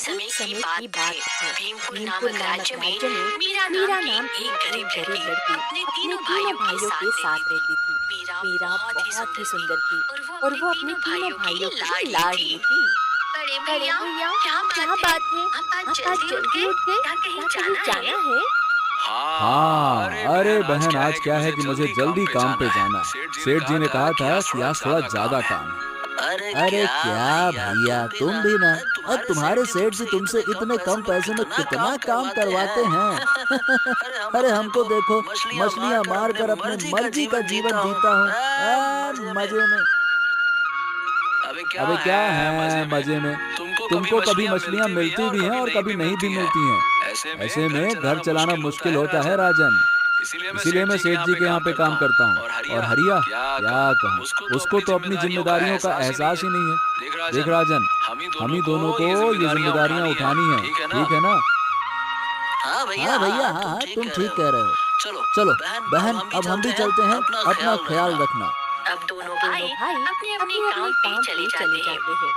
समय की बात है। भीमपुर नामक राज्य में मीरा नाम की एक गरीब लड़की अपने तीनों भाइयों के साथ रहती थी। मीरा बहुत ही सुंदर थी और वो अपने तीनों भाइयों की लाडली थी। बड़े बड़े भैया, भैया, क्या क्या बात है? बात है? आप आज आप आज जल्दी उठ जल्दी गए? उठ गए? क्या कहीं क्या कहीं जाना है? जाना है? हाँ, अरे बहन आज क्या है कि मुझे जल्दी काम पे जाना है। सेठ जी ने कहा था कि आज थोड़ा ज्यादा काम है। अरे क्या भैया तुम भी ना, अब तुम्हारे सेठ जी तुमसे इतने कम पैसे में कितना काम करवाते हैं। अरे हमको देखो, मछलियाँ मार कर अपने मर्जी का जीवन जीता हूँ मजे में। अबे क्या है मजे में? तुमको कभी मछलियाँ मिलती भी हैं और कभी नहीं भी मिलती हैं। ऐसे में घर चलाना मुश्किल होता है राजन। इसीलिए मैं सेठ जी के यहाँ पे काम करता हूँ। और हरिया क्या कहूँ, उसको तो अपनी जिम्मेदारियों का एहसास ही नहीं है। देख राजन, हम ही दोनों को ये जिम्मेदारियाँ उठानी है, ठीक है ना? हाँ भैया, हाँ हाँ तुम ठीक कह रहे हो। चलो बहन, अब हम भी चलते हैं, अपना ख्याल रखना। अब दोनों दोनों भाई भाई अपने अपने अपने काम अपने पे काम चले पे जाते चले हैं। जाते हैं।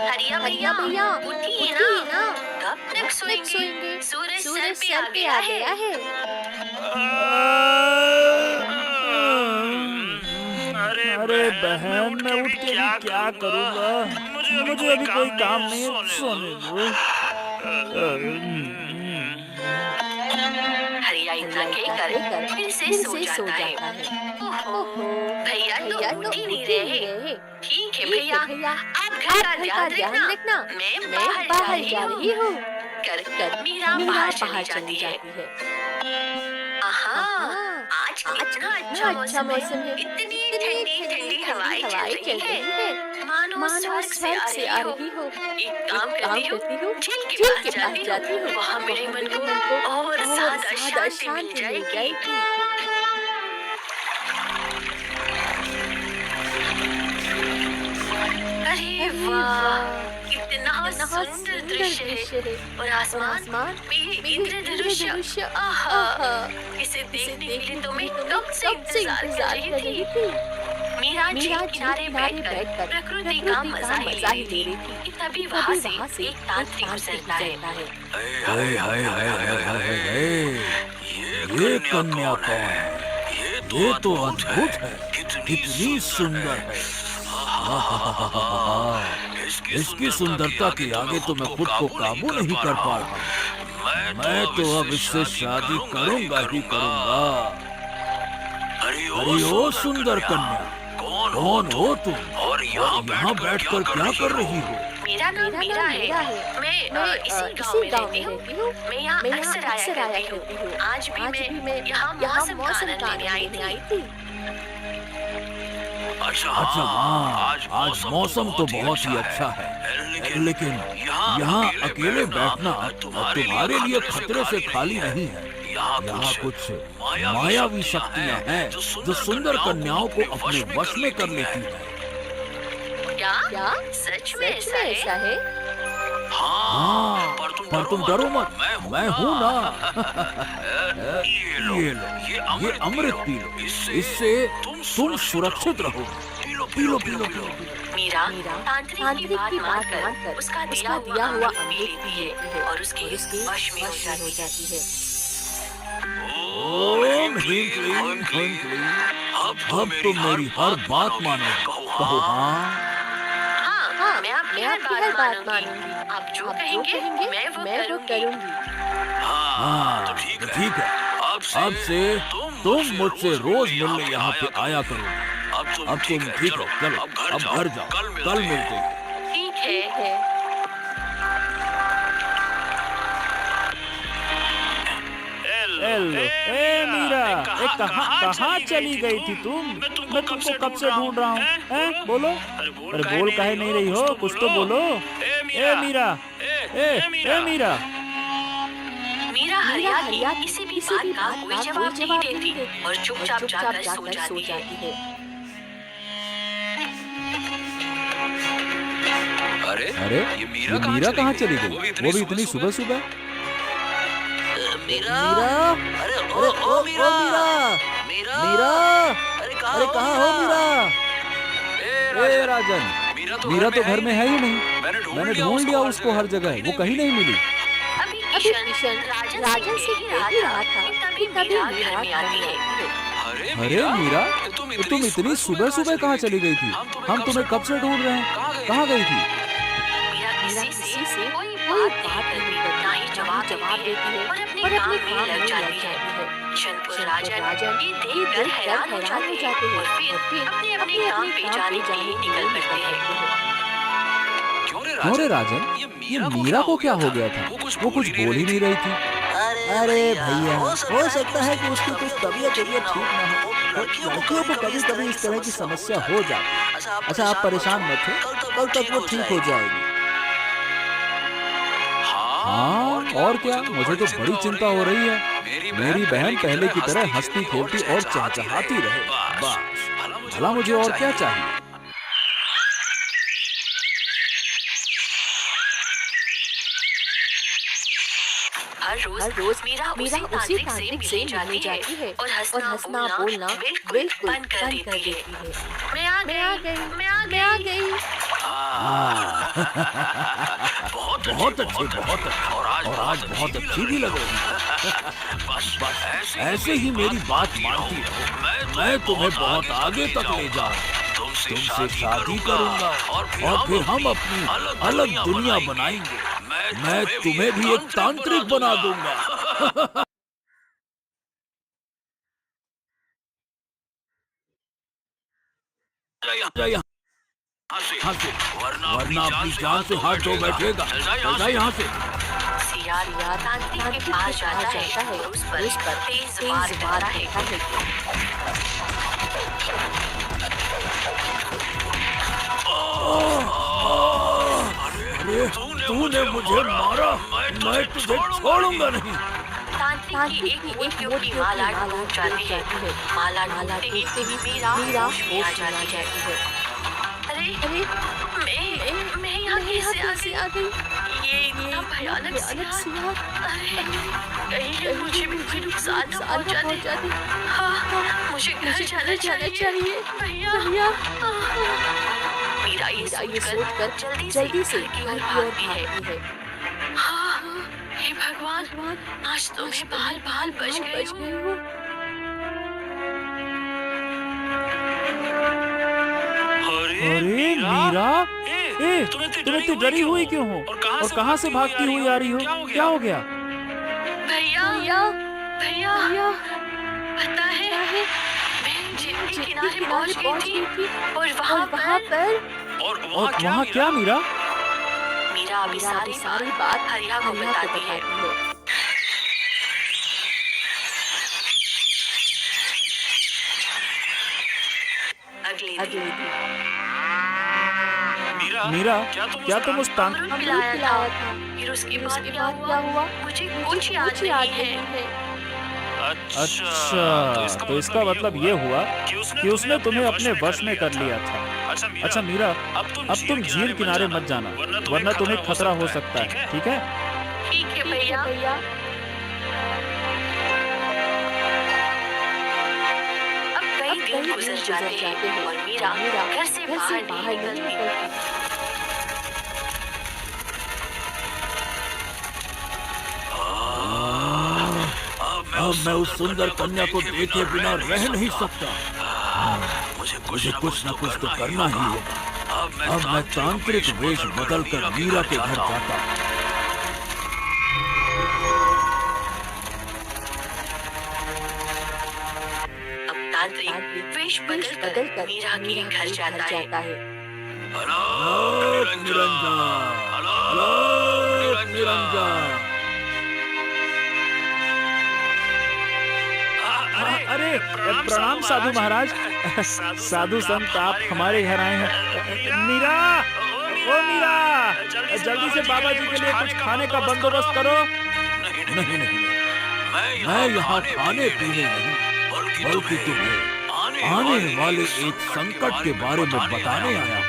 हरिया हरिया भैया, भैया, उठिए उठिए ना। ना। कब तक कब तक सोएंगे? सोएंगे? सूरज सर सूरज पे सर आ पे गया आ है। गया है। अरे बहन, मैं उठ के भी क्या करूँगा? मुझे अभी कोई काम नहीं है, सोने दो। हरिया इतना हरिया इतना कहकर कहकर फिर से फिर सो से सो जाता है। जाता है। ओहो, ओहो, भैया तो भैया तो उठ ही नहीं उठ ही नहीं रहे। रहे। ठीक है ठीक है भैया, भैया, आप घर का आप घर का ध्यान ध्यान रखना। रखना। मैं मैं बाहर जा बाहर रही जा हूँ। रही हूँ। कर मीरा मीरा बाहर चली बाहर जाती चली है। जाती है। आहा, हाँ, आज आज कितना कितना अच्छा अच्छा मौसम है। मौसम है। इतनी इतनी ठंडी ठंडी ठंडी ठंडी हवाएं चल हवाएं रही चल है, रही है। मानो मानो स्वर्ग से स्वर्ग आ से रही आ हो। रही हो। एक एक काम काम करती हूँ, करती हूँ, झील के झील पास के पास जाती हूँ। जाती हूँ। वहाँ मेरे वहाँ मन मेरे को मन को और और ज्यादा ज्यादा शांति मिल शांति मिल जाएगी। जाएगी। अरे अरे वाह, वाह, कितना कितना सुंदर सुंदर दृश्य है। दृश्य है। और और आसमान आसमान में में इंद्रधनुष। इंद्रधनुष। आहा, आहा, इसे इसे देखने के लिए देखने तो के मैं लिए तो मैं कब से कब से इंतजार कर इंतजार रही कर थी। रही थी। मीरा झील मीरा झील किनारे किनारे बैठकर बैठकर प्रकृति का मजा ही ले रही ले रही थी थी। कि तभी कि वहाँ तभी से वहाँ से एक तांत्रिक तांत्रिक गुजरता है। गुजरता है। हाय हाय हाय हाय हाय हाय हाय, ये कन्या कौन है? ये तो अद्भुत है, कितनी सुंदर है। आहाहाहा, इसकी सुंदरता के आगे तो मैं खुद को काबू नहीं कर पा रहा। मैं तो अब इससे शादी करूंगा ही करूंगा। अरे ओ सुंदर कन्या, कौन हो तुम और यहाँ बैठकर क्या कर रही हो? मेरा नाम मीरा है। मैं इसी गांव में रहती हूँ। मैं यहाँ अक्सर आया करती हूँ। आज भी मैं यहाँ मौसम का आनंद लेने आई थी। अच्छा हाँ, आज मौसम तो बहुत ही अच्छा है, लेकिन यहाँ अकेले बैठना तुम्हारे लिए खतरे से खाली नहीं है। यहाँ कुछ मायावी शक्तियाँ हैं जो सुंदर कन्याओं को अपने वश में कर लेती हैं। क्या सच में सच में ऐसा है? हाँ, पर तुम डरो मत, मैं हूँ ना। ये लो, ये अमृत पी लो, इससे तुम सुरक्षित रहो। P low P low P low. Meera Meera तांत्रिक की बात मानकर मानकर उसका दिया हुआ अमृत पी लेती है और उसके वश में हो जाती है। ओम ह्रीं क्लीं ह्रीं क्लीं, अब तुम मेरी हर बात मानोगे। कहो हाँ। हाँ, मैं आपकी हर बात मानूंगी। मानूंगी। आप जो आप जो कहेंगे कहेंगे मैं वो मैं वो करूंगी। करूंगी। हाँ तो ठीक है, अब से तुम मुझसे रोज मिलने यहाँ पे आया करो। अब तुम ठीक हो, चलो अब घर जाओ, कल मिलते हैं। ठीक है। है। हेलो, ए मीरा, कहाँ चली गई थी तुम? मैं तुमको कब से ढूंढ रहा हूँ। हैं? बोलो। अरे बोल काहे नहीं रही हो? कुछ तो बोलो। ए मीरा, ए मीरा। मीरा हरिया की किसी भी बात का कोई जवाब नहीं देती और चुपचाप जाकर सो जाती है। अरे ये मीरा कहाँ चली गई? वो भी इतनी सुबह सुबह? मीरा, मीरा, अरे अरे ओ मीरा, मीरा, अरे कहाँ हो मीरा? ए राजन, मीरा तो घर में है ही नहीं। मैंने ढूंढ लिया उसको हर जगह, वो कहीं नहीं मिली। अभी किशन राजन से कह ही रहा था कि तभी मीरा घर में आती है। अरे मीरा, तुम इतनी सुबह सुबह कहाँ चली गई थी? हम तुम्हें कब से ढूंढ रहे हैं, कहाँ गई थी? मीरा किसी से कोई बात नहीं करती, ना ही जवाब देती है और अपने काम में लग जाती है। किशनपुर राजन ये देखकर हैरान हो जाते हैं और फिर अपने अपने काम पे जाने के लिए निकल पड़ते हैं। क्यों रे राजन, ये मीरा को क्या हो गया था? वो कुछ बोल ही नहीं रही थी। अरे भैया, हो सकता है कि उसकी कुछ तबीयत ठीक ना हो। लड़कियों को कभी कभी इस तरह की समस्या हो जाती है। अच्छा आप परेशान मत हो, कल तक वो ठीक हो जाएगी। हाँ और क्या, मुझे तो बड़ी चिंता हो रही है। मेरी बहन पहले की तरह हंसती खेलती और चहचहाती रहे, बस। भला मुझे और क्या चाहिए? हर रोज मीरा उसी तांत्रिक से मिलने जाती है और हंसना बोलना बिल्कुल बंद कर देती है। मैं आ गई। बहुत अच्छी और आज बहुत अच्छी भी लग रही है। बस ऐसे ही मेरी बात मानती रहो, मैं तुम्हें बहुत आगे तक ले जाऊंगा। तुमसे शादी करूंगा और फिर हम अपनी अलग दुनिया बनाएंगे। मैं तुम्हें भी एक तांत्रिक बना दूंगा। वरना अपनी जान से हाथ धो बैठेगा। यहाँ से सियार तांत्रिक के पास जाता है और उस पर तेज वार मारता है। अरे तूने मुझे मारा, मैं तुझे छोड़ूंगा नहीं। तांत्रिक की एक मोटी माला टूट जाती है। माला टूटते ही मीरा होश में आ जाती है। अरे मैं यहाँ कैसे आ गई? ये इतना भयानक सियार, कहीं मुझे भी कोई नुकसान न पहुँचा दे। हाँ, मुझे घर जाना चाहिए भैया। मीरा ये सोचकर जल्दी से घर की ओर भागती है। हाँ, हे भगवान, आज तो मैं बाल बच गई हूँ। अरे मीरा, तुम इतनी डरी हुई क्यों हो और कहाँ से भागती हुई आ रही हो? क्या हो गया? भैया, पता है मैं झील के किनारे पहुँच गई थी और वहाँ पर और वहाँ क्या मीरा? मीरा अभी सारी बात हरिया को बताती है। अगले दिन मीरा, क्या तुम उस तांत्रिक पिलाया था? फिर उसके बाद क्या हुआ? मुझे कुछ याद नहीं है। अच्छा, तो इसका मतलब ये हुआ कि उसने तुम्हें अपने वश में कर लिया था। अच्छा मीरा, अब तुम झील किनारे मत जाना, वरना तुम्हें खतरा हो सकता है। ठीक है? ठीक है भैया। अब कई दिन गुजर जाते हैं और मीरा घर से बाहर नहीं निकलती। अब मैं उस सुंदर कन्या को देखे बिना रह नहीं सकता। मुझे कुछ न कुछ तो करना ही होगा। अब मैं तांत्रिक वेश बदलकर मीरा के घर जाता। अब तांत्रिक वेश बदलकर मीरा के घर जाता है। निरंजन। अरे प्रणाम साधु महाराज। साधु संत आप हमारे घर आए हैं। मीरा, ओ मीरा, जल्दी से बाबा जी के लिए कुछ खाने का बंदोबस्त करो। नहीं, मैं यहाँ खाने पीने नहीं, बल्कि तुम्हें आने वाले एक संकट के बारे में बताने आया हूँ।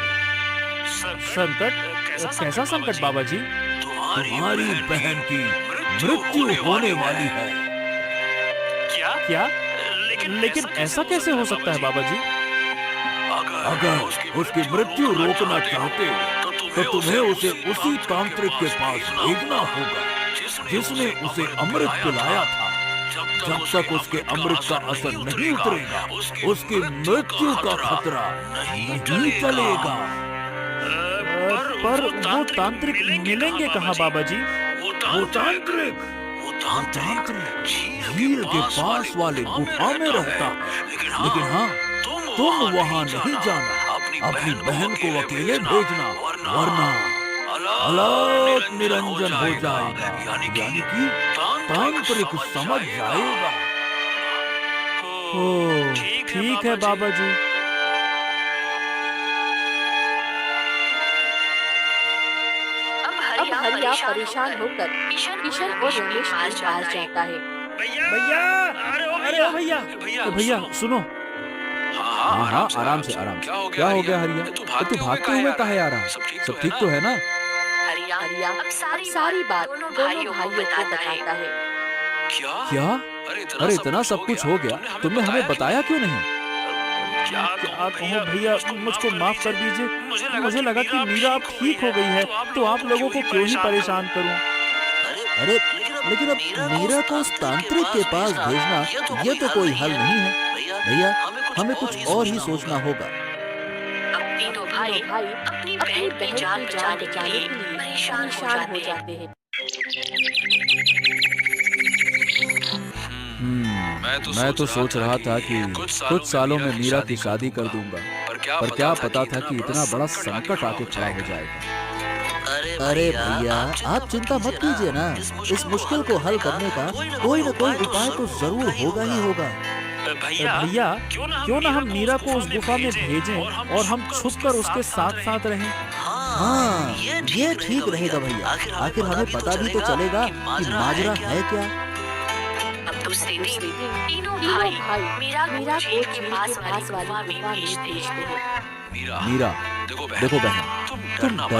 संकट? कैसा संकट बाबा जी? तुम्हारी बहन की मृत्यु होने वाली है। क्या? लेकिन ऐसा कैसे हो सकता है बाबा जी? अगर उसकी मृत्यु रोकना चाहते हो तो तुम्हें उसे उसी तांत्रिक के पास भेजना होगा जिसने उसे अमृत पिलाया था। जब तक उसके अमृत का असर नहीं उतरेगा उसकी मृत्यु का खतरा नहीं टलेगा। पर वो तांत्रिक मिलेंगे कहाँ बाबा जी? वो तांत्रिक झील के पास वाले गुफा में रहता है। लेकिन हाँ, तुम वहाँ नहीं जाना। अपनी बहन को अकेले भेजना वरना अलग निरंजन हो जाएगा, यानी कि तांत्रिक समझ जाएगा। ओ, ठीक है बाबा जी। अब हरिया परेशान होकर किशन और रमेश के पास जाता है। भैया, अरे भैया, भैया सुनो। हाँ हाँ, आराम से आराम से। क्या हो गया हरिया? तू भागते हुए काहे आ रहा है? सब ठीक तो है ना? हरिया अब सारी बात दोनों भाइयों को बताता है। क्या? अरे इतना सब कुछ हो गया, तुमने हमें बताया क्यों नहीं? क्या कहूँ भैया, मुझको माफ कर दीजिए। मुझे लगा कि मीरा अब ठीक हो गई है तो आप लोगों को क्यों ही परेशान करूं। अरे लेकिन अब मीरा को उस तांत्रिक के पास भेजना ये तो कोई हल नहीं है भैया। हमें कुछ और ही सोचना होगा। अब तीनों भाई अपनी बहन की जान बचाने के लिए परेशान हो जाते हैं। मैं तो सोच रहा था कि कुछ सालों में मीरा की शादी कर दूंगा, पर क्या पता था कि इतना बड़ा संकट आके खड़ा हो जाएगा। अरे भैया, आप चिंता मत कीजिए ना। इस मुश्किल को हल करने का कोई न कोई उपाय तो जरूर होगा ही होगा। भैया क्यों ना हम मीरा को उस गुफा में भेजें और हम छुपकर उसके साथ साथ रहें। हाँ, ये ठीक रहेगा भैया। आखिर हमें पता भी तो चलेगा कि माजरा है क्या। दूसरे दिन तीनों भाई मीरा को झील के पास वाली गुफा में भेजते हैं। मीरा, देखो बहन, तुम डरना मत,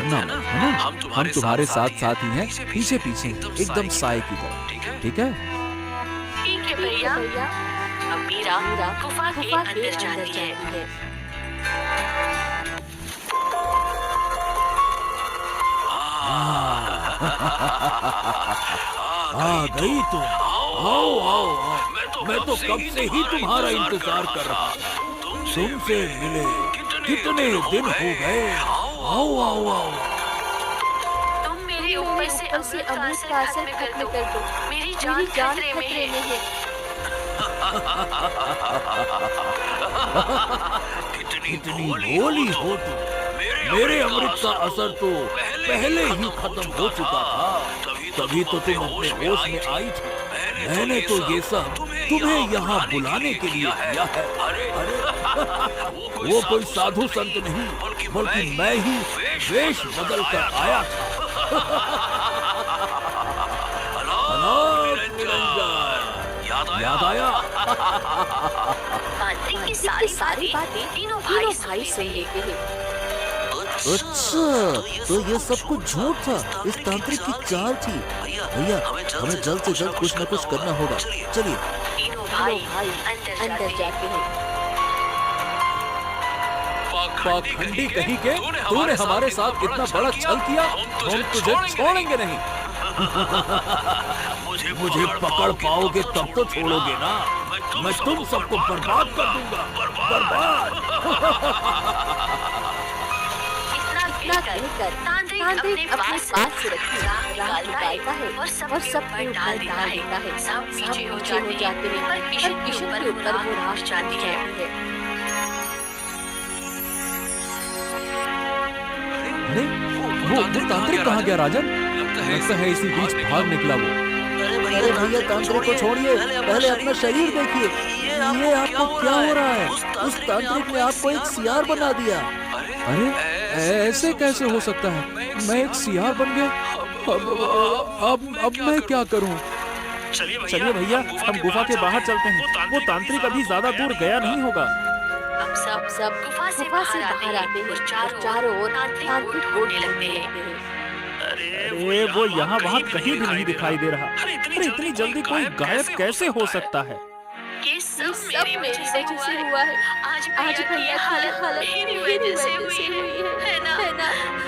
है ना? हम तुम्हारे साथ ही हैं, पीछे पीछे एकदम साए की तरह। ठीक है? ठीक है भैया। अब मीरा गुफा के अंदर जाती है। आ गई तुम। आओ आओ आओ, मैं तो कब से ही तुम्हारा इंतजार कर रहा था। तुमसे मिले कितने दिन हो गए। आओ आओ आओ। तुम मेरे ऊपर से अमृत का असर खत्म कर दो। मेरी जान खतरे में है। कितनी भोली हो तुम। मेरे अमृत का असर तो पहले ही खत्म हो चुका था, तभी तो तुम अपने होश में आई थी। मैंने तो ये सब तुम्हें यहाँ बुलाने के लिए किया है। वो कोई साधु संत नहीं, बल्कि मैं ही वेश बदल कर आया था। याद आया? तांत्रिक की सारी बातें तीनों भाई सुन लेते हैं। अच्छा, तो ये सब कुछ झूठ था। इस तांत्रिक की चाल थी। भैया, हमें जल्द से जल्द कुछ न कुछ करना होगा। चलिए। तीनों भाई अंदर जाते हैं। पाखंडी कहीं के, तूने हमारे साथ इतना बड़ा छल किया, हम तुझे छोड़ेंगे नहीं। मुझे पकड़ पाओगे तब तो छोड़ोगे ना। मैं तुम सबको बर्बाद कर दूंगा। बर्बाद। इतना कहकर तांत्रिक अपने पास से रखी राह निकालता है और सब पे डाल देता है। सब पीछे हो जाते हैं, पर किशन के ऊपर वो राह जाती है। अरे वो तांत्रिक कहाँ गया राजन? लगता है इसी बीच भाग निकला वो। अरे भैया, तांत्रिक को छोड़िए, पहले अपना शरीर देखिए। ये आपको क्या हो रहा है? उस तांत्रिक ने आपको एक सियार बना दिया। अरे ऐसे कैसे हो सकता है? मैं एक सियार बन गया? अब मैं क्या करूं? चलिए भैया, हम गुफा के बाहर चलते हैं। वो तांत्रिक अभी ज्यादा दूर गया नहीं होगा। हम सब गुफा से बाहर आते हैं। चारों ओर तांत्रिक ढूंढने लगते हैं। अरे वो यहाँ वहाँ कहीं भी नहीं दिखाई दे रहा। अरे इतनी जल्दी कोई गायब कैसे हो सकता है? ये सब मेरी वजह से हुआ है। आज भैया की हालत मेरी वजह से हुई है ना?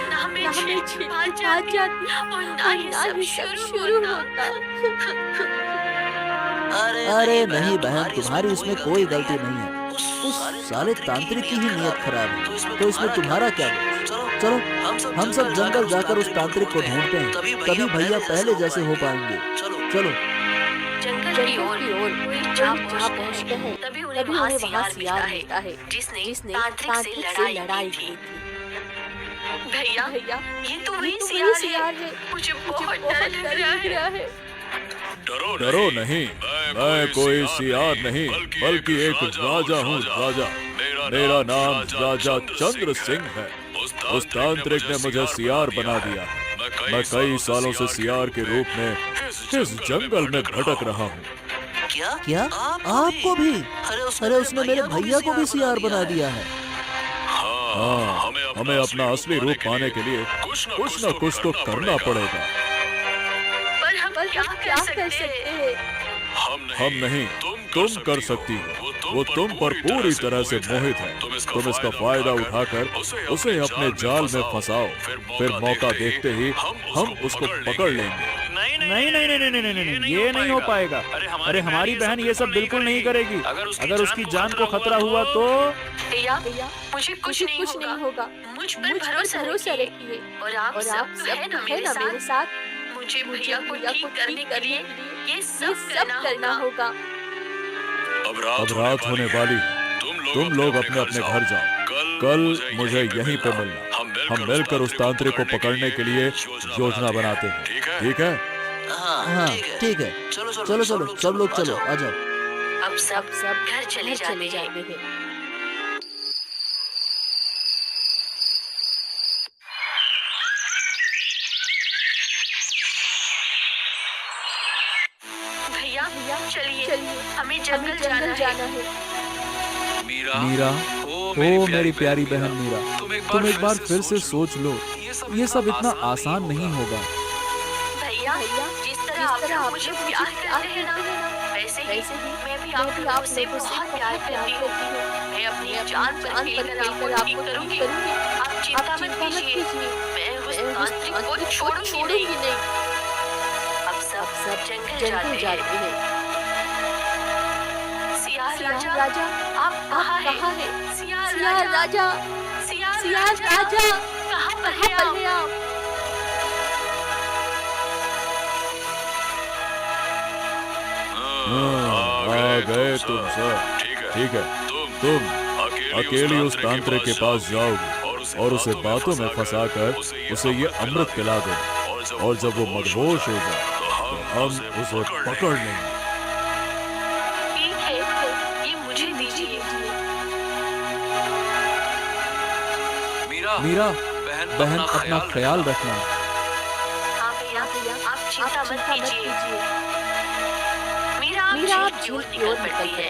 ना मैं छीन भाग जाती और ना ये सब शुरू होता। अरे नहीं बहन, तुम्हारी इसमें कोई गलती नहीं है। उस साले तांत्रिक की ही नीयत खराब है, तो इसमें तुम्हारा क्या दोष? चलो हम सब जंगल जाकर उस तांत्रिक को ढूंढते हैं, तभी भैया पहले जैसे हो पाएंगे। चलो। जंगल की ओर जहाँ पहुँचते हैं तभी उन्हें वहाँ सियार मिलता है जिसने तांत्रिक से लड़ाई की थी। भैया ये तो वही सियार है। मुझे बहुत डर लग रहा है। डरो नहीं, मैं कोई सियार नहीं बल्कि एक राजा हूँ, राजा। मेरा नाम राजा चंद्र सिंह है। उस तांत्रिक ने मुझे सियार बना दिया। मैं कई सालों से सियार के रूप में इस जंगल में भटक रहा हूँ। क्या आपको भी? अरे उसने मेरे भैया को भी सियार बना दिया है। हाँ, हमें अपना असली रूप पाने के लिए कुछ न कुछ तो करना पड़ेगा। पर हम क्या कर सकते हैं? हम नहीं, तुम कर सकती हो। वो तुम पर पूरी तरह से मोहित है। तुम इसका फायदा उठाकर उसे अपने जाल में फंसाओ, फिर मौका देखते ही हम उसको पकड़ लेंगे। नहीं, ये नहीं हो पाएगा। अरे हमारी बहन ये सब बिल्कुल नहीं करेगी। अगर उसकी जान को खतरा हुआ तो भैया मुझे कुछ नहीं होगा। मुझ पर भरोसा रखिए और आप सब है ना मेरे साथ। मुझे भैया को ठीक करने के लिए ये सब करना होगा। अब रात होने वाली है। तुम लोग अपने अपने घर जाओ। कल मुझे यहीं पे मिलना। हम मिलकर उस तांत्रिक को पकड़ने के लिए योजना बनाते हैं। ठीक है? हाँ ठीक है। चलो सब लोग चलो, आ जाओ। अब सब घर चले जाते हैं। भैया चलिए हमें जंगल जाना है। मीरा, ओ मेरी प्यारी बहन मीरा, तुम एक बार फिर से सोच लो। ये सब इतना आसान नहीं होगा। भैया जिस तरह आप मुझे प्यार करते हैं ना, वैसे ही मैं भी आपसे बहुत प्यार करती हूँ। मैं अपनी जान पर खेलकर आपको ठीक करूँगी। आप चिंता मत कीजिए, मैं उस तांत्रिक को छोड़ूंगी नहीं। अब सब जंगल जाते हैं। सियार राजा आप कहाँ हैं? सियार राजा कहाँ पर हैं आप? आ गए तुम सब। ठीक है, तुम अकेली उस तांत्रिक के पास जाओगे और उसे बातों में फंसाकर उसे ये अमृत पिला दो, और जब वो मदहोश हो जाए तो हम उसे पकड़ लेंगे। ठीक है, ये मुझे दीजिए। मीरा, बहन अपना ख्याल रखना। हाँ भैया आप चिंता मत कीजिए। मीरा आप झूठ की ओर निकल रही है।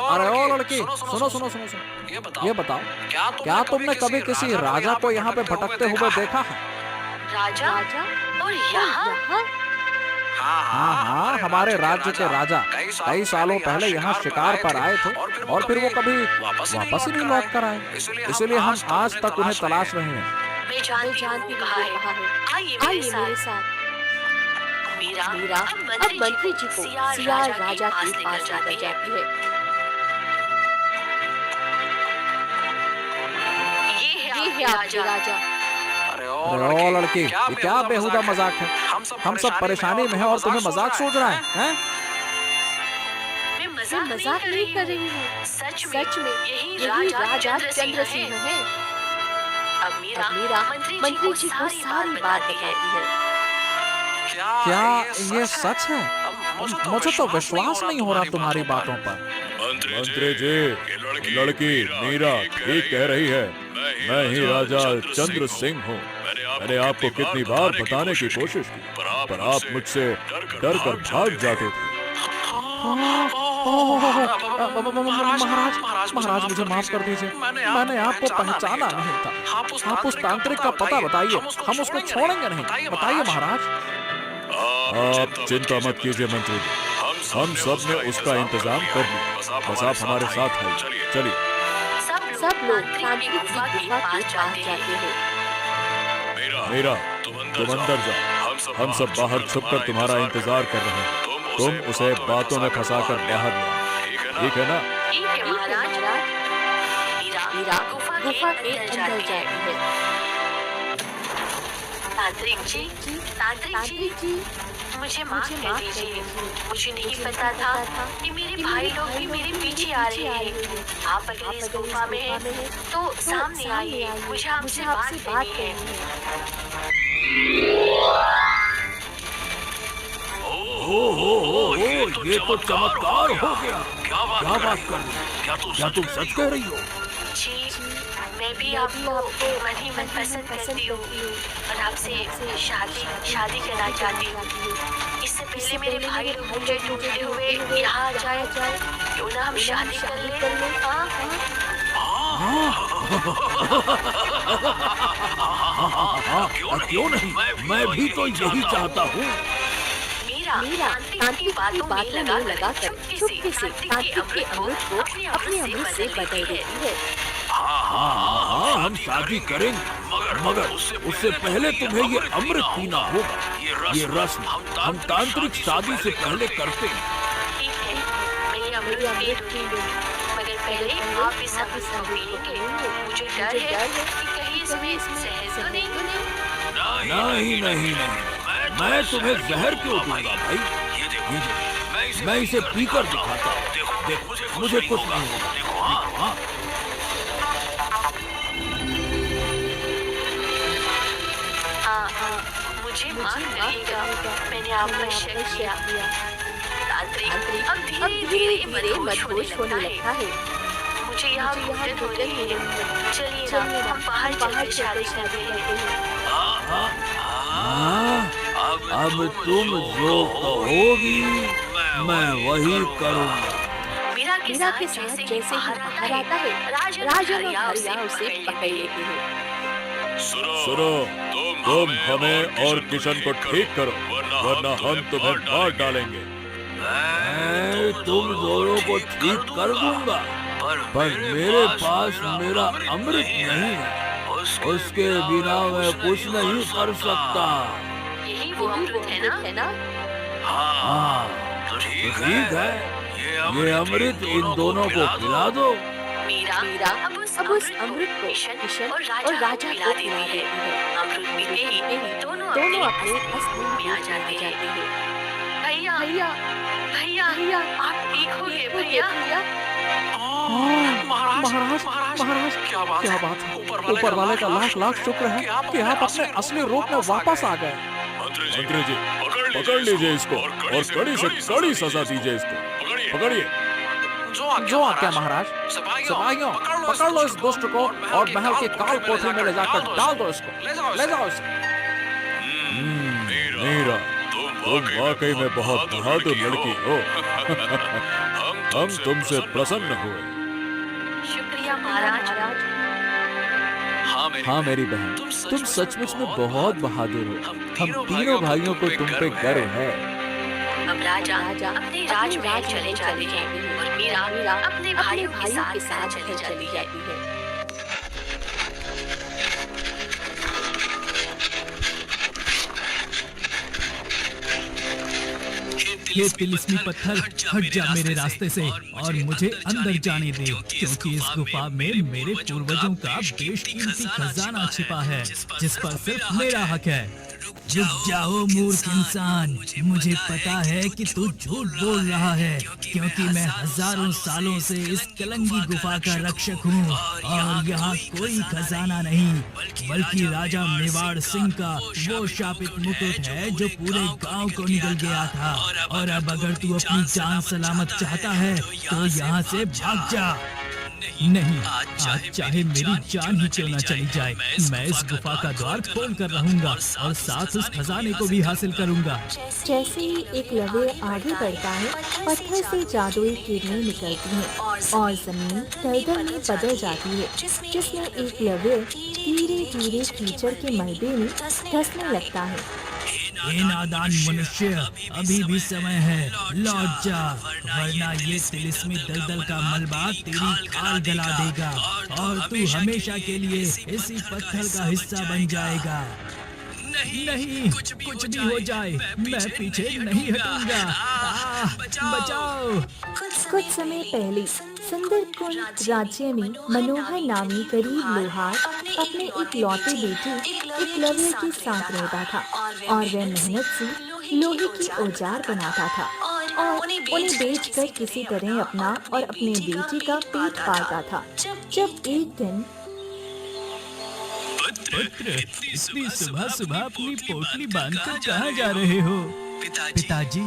अरे ओ लड़की, सुनो। ये बताओ, क्या तुमने कभी किसी राजा को यहाँ पे भटकते हुए देखा है? राजा और यहाँ? हाँ, हमारे राज्य के राजा कई सालों पहले यहाँ शिकार पर आए थे और फिर वो कभी वापस ही नहीं लौट कर आए। इसलिए हम आज तक उन्हें तलाश रहे हैं। मैं जानती हूँ कहाँ है। आइए मेरे साथ। मीरा अब मंत्री जी को सियार राजा के पास लेकर जाती है। ये है आपके राजा। अरे ओ लड़की, ये क्या बेहुदा मजाक है? हम सब परेशानी में हैं और तुम्हें मजाक सोच रहा है? मैं मजाक नहीं कर रही हूँ। सच में यही राजा चंद्र सिंह है। अब मीरा मंत्री जी को सारी बात बताती है। क्या ये सच है? मुझे तो विश्वास नहीं हो रहा तुम्हारी बातों पर। मंत्री जी, लड़की मीरा ठीक कह रही है। मैं ही राजा चंद्र सिंह हूँ। मैंने आपको कितनी बार बताने की कोशिश की, पर आप मुझसे डर कर भाग जाते थे। महाराज महाराज मुझे माफ कर दीजिए, मैंने आपको पहचाना नहीं था। आप उस तांत्रिक का पता बताइए, हम उसको छोड़ेंगे नहीं। बताइए महाराज। आप चिंता मत कीजिए मंत्री जी, हम सब ने उसका इंतजाम कर लिया। बस आप हमारे साथ आइए, चलिए। सब लोग तांत्रिक की गुफा के पास जाते हैं। मीरा, तुम अंदर जाओ, हम सब बाहर छुपकर तुम्हारा इंतजार कर रहे हैं। तुम उसे बातों में फंसाकर बाहर लाओ, ठीक है ना? ठीक है महाराज। मीरा गुफा के अंदर जाती है। तांत्रिक जी, मुझे माफ कर दीजिए। मुझे नहीं पता था कि मेरे भाई लोग भी मेरे पीछे आ रहे हैं। आप अगर इस गुफा में हैं तो सामने आइए, मुझे आपसे बात करनी है। ओ, ये तो चमत्कार हो गया। क्या बात कर रही हो? क्या तुम सच कह रही हो? जी, मैं भी आपको मन ही मन पसंद करती हूँ और आपसे शादी करना चाहती हूँ। इससे पहले मेरे भाई लोग मुझे ढूंढते हुए यहाँ आ जाए, क्यों ना हम शादी कर ले? क्यों नहीं, मैं भी तो यही चाहता हूँ। मीरा तांत्रिक की बातों में लगाकर चुपके से तांत्रिक के अमृत को अपने अमृत से बदल देती है। हाँ, हम शादी करेंगे, मगर उससे पहले तुम्हें ये अमृत पीना होगा। ये रस्म हम तांत्रिक शादी से पहले करते हैं। ठीक है, मैं ये अमृत पी लूं, मगर पहले आप इस अमृत को पिएंगे। मुझे डर है कि कहीं इसमें जहर तो नहीं। नहीं, मैं तुम्हें जहर क्यों दूंगा भाई? ये देखो, मैं इसे पीकर दिखाता हूँ। देखो, मुझे कुछ नहीं होगा। मुझे माफ करिएगा, मैंने आप पर शक किया। तांत्रिक अब धीरे धीरे मदहोश होने लगता है। मुझे यहाँ घुटन हो रही है। चलिए ना, हम बाहर चलकर शादी करते हैं। अब तुम जो कहोगी मैं वही करूँगा। मीरा के साथ जैसे ही बाहर आता है, राजन और हरिया उसे पकड़ लेते हैं। सुनो, तुम हमें और किशन को ठीक करो, वरना हम तुम्हें मार डालेंगे। मैं तुम दोनों को ठीक कर दूंगा, पर मेरे पास मेरा अमृत नहीं है। उसके बिना मैं कुछ नहीं कर सकता। यही वो अमृत है ना? हाँ, तो ठीक है। ये अमृत इन दोनों को पिला दो। मीरा अब उस अमृत को किशन और राजा को पिला देती है। अमृत पीते ही दोनों अपने असली में आ जाते हैं। भैया, आप ठीक हो गए भैया? महाराज, क्या बात है? ऊपर वाले का लाख शुक्र है कि आप अपने असली रूप में वापस आ गए। मंत्री जी, पकड़ लीजिए इसको और कड़ी से कड़ी सजा दीजिए इसको। पकड़िए। जो आज्ञा महाराज। सिपाहियों, पकड़ लो इस दुष्ट को और महल की काल कोठरी में ले जाकर डाल दो इसको। ले जाओ इसको। मीरा, तुम वाकई में बहुत बहादुर लड़की हो। हम तुमसे प्रसन्न हुए। शुक्रिया महाराज। हाँ मेरी बहन, तुम सचमुच में बहुत बहादुर हो। हम तीनों भाइयों को तुम पे गर्व है। अब राजा अपने राजमहल चले जाते हैं और मीरा अपने भाइयों के साथ चली जाती है। ये तिलिस्मी पत्थर हट जा मेरे रास्ते से और मुझे अंदर जाने दे, क्योंकि इस गुफा में मेरे पूर्वजों का बेशकीमती खजाना छिपा है जिस पर सिर्फ मेरा हक है। रुक जाओ मूर्ख इंसान, मुझे पता है कि तू झूठ बोल रहा है, क्योंकि मैं हजारों सालों से इस कलंगी गुफा का रक्षक हूँ और यहाँ कोई खजाना नहीं बल्कि राजा मेवाड़ सिंह का वो शापित मुकुट है जो पूरे गांव को निगल गया था। और अब अगर तू अपनी जान सलामत चाहता है तो यहाँ से भाग जा। नहीं, आज चाहे मेरी जान ही क्यों न चली जाए, मैं इस गुफा का द्वार खोल कर रहूंगा और साथ उस खजाने को भी हासिल करूंगा। जैसे ही एकलव्य आगे बढ़ता है, पत्थर से जादुई किरणें निकलती हैं और जमीन दलदल में बदल जाती है, जिसमें एकलव्य धीरे धीरे कीचड़ के मलबे में धंसने लगता है। हे नादान मनुष्य, अभी भी समय है, लौट जा, वरना ये तिलिस्मी दलदल का मलबा तेरी खाल गला देगा और तू हमेशा के लिए इसी पत्थर का हिस्सा बन जाएगा। नहीं, कुछ भी हो जाए, मैं पीछे नहीं हटूंगा। बचाओ। कुछ समय पहले सुंदरकुंड राज्य में मनोहर नामी गरीब लोहार अपने इकलौते बेटे एकलव्य के साथ रहता था और वह मेहनत से लोहे की औजार बनाता था और उन्हें बेचकर किसी तरह अपना और अपने बेटे का पेट पालता था। जब एक दिन पुत्र, इतनी सुबह सुबह अपनी पोटली बांधकर कहाँ जा रहे हो? पिताजी,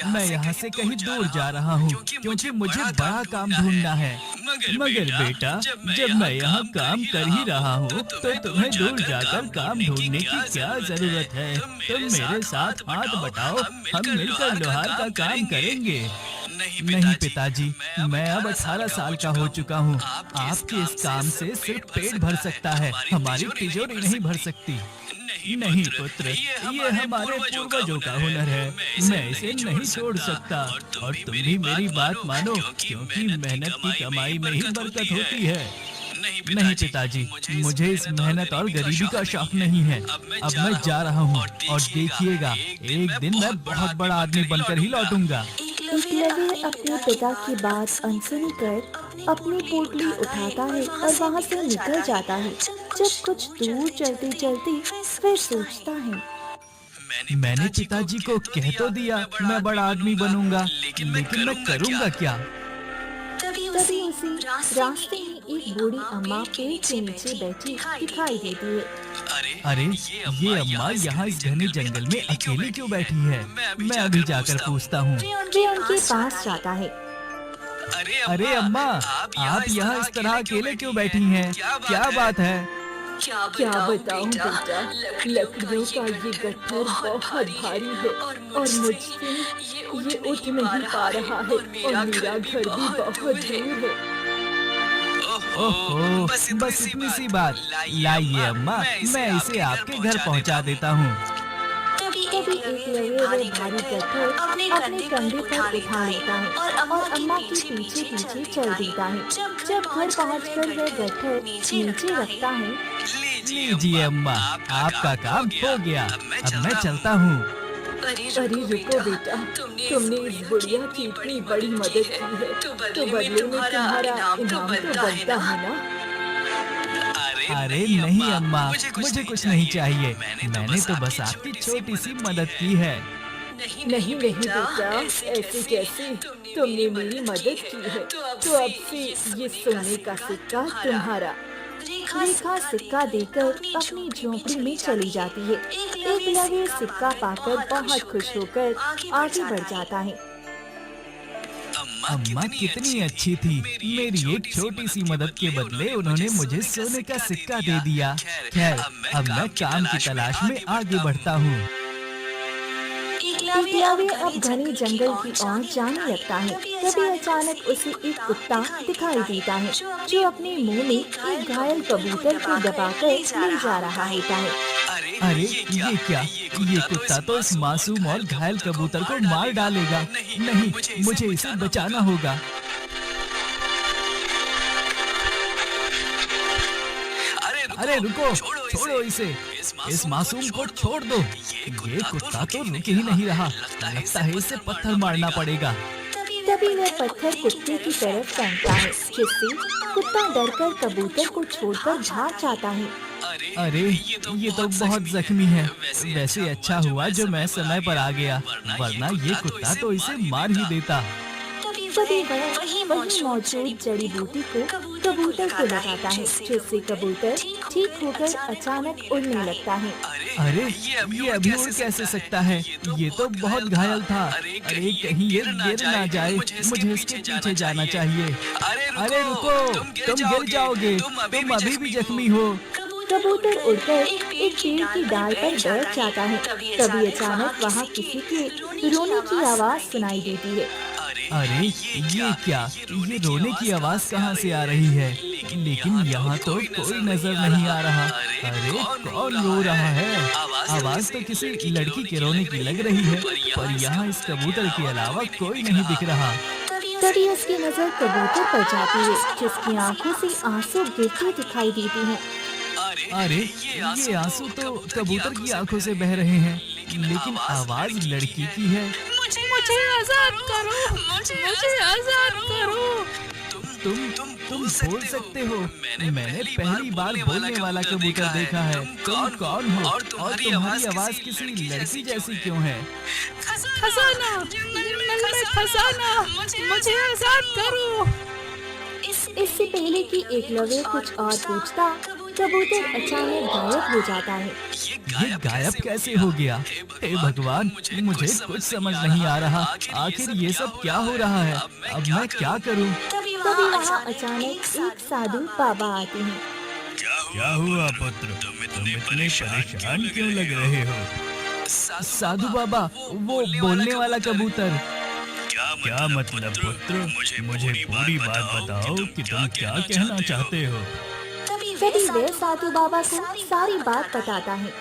मैं यहाँ से कहीं दूर जा रहा हूँ क्योंकि मुझे बड़ा काम ढूंढना है। मगर बेटा, जब मैं यहाँ काम कर ही रहा हूँ तो तुम्हें दूर जाकर काम ढूंढने की क्या जरूरत है? तुम मेरे साथ हाथ बटाओ, हम मिलकर लोहार का काम करेंगे। नहीं पिताजी, मैं अब 18 साल का हो चुका हूँ। आपके इस काम से सिर्फ पेट भर सकता है, हमारी तिजोरी नहीं भर सकती। नहीं पुत्र, ये हमारे पूर्वजों का हुनर है, मैं इसे नहीं छोड़ सकता। और तुम भी मेरी बात मानो, क्योंकि मेहनत की कमाई में ही बरकत होती है। नहीं पिताजी, मुझे इस मेहनत और गरीबी का शौक नहीं है। अब मैं जा रहा हूँ और देखिएगा, एक दिन मैं बहुत बड़ा आदमी बनकर ही लौटूंगा। एकलव्य अपने पिता की बात अनसुनी कर अपनी पोटली उठाता है और वहाँ से निकल जाता है। जब कुछ दूर चलते चलते फिर सोचता है, मैंने पिताजी को कह तो दिया मैं बड़ा आदमी बनूंगा, लेकिन मैं करूंगा क्या? तभी उसे रास्ते में एक बूढ़ी अम्मा पेड़ के नीचे बैठी दिखाई देती है। अरे ये अम्मा यहाँ इस घने जंगल में अकेली क्यों बैठी है? मैं अभी जाकर पूछता हूँ। वे उनके पास जाता है। अरे अम्मा, आप यहाँ इस तरह अकेले क्यों बैठी हैं? क्या बात है? क्या बताऊं बेटा, लकड़ियों का ये गट्ठर बहुत भारी है और मुझसे ये उठ नहीं पा रहा है और मेरा घर भी बहुत दूर है। ओहो, बस इतनी सी बात। लाइए अम्मा, मैं इसे आपके घर पहुंचा देता हूँ। तभी एकलव्य वह भारी गट्ठर अपने कंधे पर उठा लेता है और अम्मा के पीछे पीछे चल देता है। जब घर पहुंचकर वह गट्ठर नीचे रखता है। लीजिए अम्मा, आपका काम हो गया, अब मैं चलता हूँ। अरे रुको बेटा, तुमने इस बुढ़िया की इतनी बड़ी मदद की है तो बदले में तुम्हारा इनाम तो बनता है ना? अरे नहीं अम्मा, मुझे कुछ नहीं चाहिए, मैंने तो बस आपकी छोटी सी मदद की है। नहीं बेटा, ऐसे कैसे? तुमने मेरी मदद की है तो अब से ये सोने का सिक्का तुम्हारा। रेखा सिक्का देकर अपनी झोंपड़ी में चली जाती है। एकलव्य सिक्का पाकर बहुत खुश होकर आगे बढ़ जाता है। अम्मा कितनी अच्छी थी, मेरी एक छोटी सी मदद के बदले उन्होंने मुझे सोने का सिक्का दे दिया। खैर, अब मैं काम की तलाश में आगे बढ़ता हूँ। एकलव्य अब घने जंगल की ओर जाने लगता है। तभी अचानक उसे एक कुत्ता दिखाई देता है जो अपने मुंह में एक घायल कबूतर को दबाकर ले जा रहा होता है। अरे ये क्या? ये कुत्ता तो इस मासूम और घायल कबूतर को मार डालेगा। नहीं, मुझे इसे बचाना होगा। अरे रुको, छोड़ो इसे, इस मासूम को छोड़ दो। ये कुत्ता तो रुक ही नहीं रहा, लगता है इसे पत्थर मारना पड़ेगा। तभी वह पत्थर कुत्ते की तरफ फेंकता है, जिससे कुत्ता डरकर कबूतर को छोड़कर भाग जाता है। अरे ये तो बहुत जख्मी है। वैसे अच्छा हुआ जो मैं समय पर आ गया, वरना ये कुत्ता तो इसे मार ही देता। तभी वह वही मौजूद जड़ी बूटी को कबूतर को लगाता है, जिससे कबूतर ठीक होकर अचानक उड़ने लगता है। अरे ये अभी उड़ कैसे सकता है? ये तो बहुत घायल था। अरे कहीं ये गिर ना जाए, मुझे इसके पीछे जाना चाहिए। अरे रुको, तुम गिर जाओगे, तुम अभी भी जख्मी हो। कबूतर उड़कर एक पेड़ की डाल पर बैठ जाता है। तभी अचानक वहाँ किसी के रोने की आवाज सुनाई देती है। अरे ये क्या? ये रोने की आवाज कहाँ से आ रही है? लेकिन यहाँ तो कोई नजर नहीं आ रहा। अरे कौन रो रहा है? आवाज तो किसी लड़की के रोने की लग रही है, पर यहाँ इस कबूतर के अलावा कोई नहीं दिख रहा। तभी उसकी नजर कबूतर पर जाती है, जिसकी आंखों से आंसू गिरते दिखाई देती हैं। अरे ये आंसू तो कबूतर की आंखों से बह रहे हैं, लेकिन आवाज लड़की की है। मुझे आजाद करो, मुझे आजाद करो। तुम बोल सकते हो? मैंने पहली बार बोलने वाला कबूतर देखा है। तुम कौन हो और तुम्हारी आवाज किसी लड़की जैसी क्यों है? खजाना, जंगल में खजाना, मुझे आजाद करो। इससे पहले कि एकलव्य कुछ और पूछता, कबूतर अचानक गायब हो जाता है। ये गायब कैसे हो गया? हे भगवान, मुझे कुछ समझ नहीं आ रहा। आखिर ये सब क्या हो रहा है? अब मैं क्या करूं? तभी वहाँ अचानक एक साधु बाबा आते हैं। क्या हुआ पुत्र? तुम इतने परेशान क्यों लग रहे हो? साधु बाबा, वो बोलने वाला कबूतर। क्या मतलब पुत्र? मुझे पूरी बात बताओ कि तुम क्या कहना चाहते हो। तभी वह साधु बाबा को सारी बात बताता है।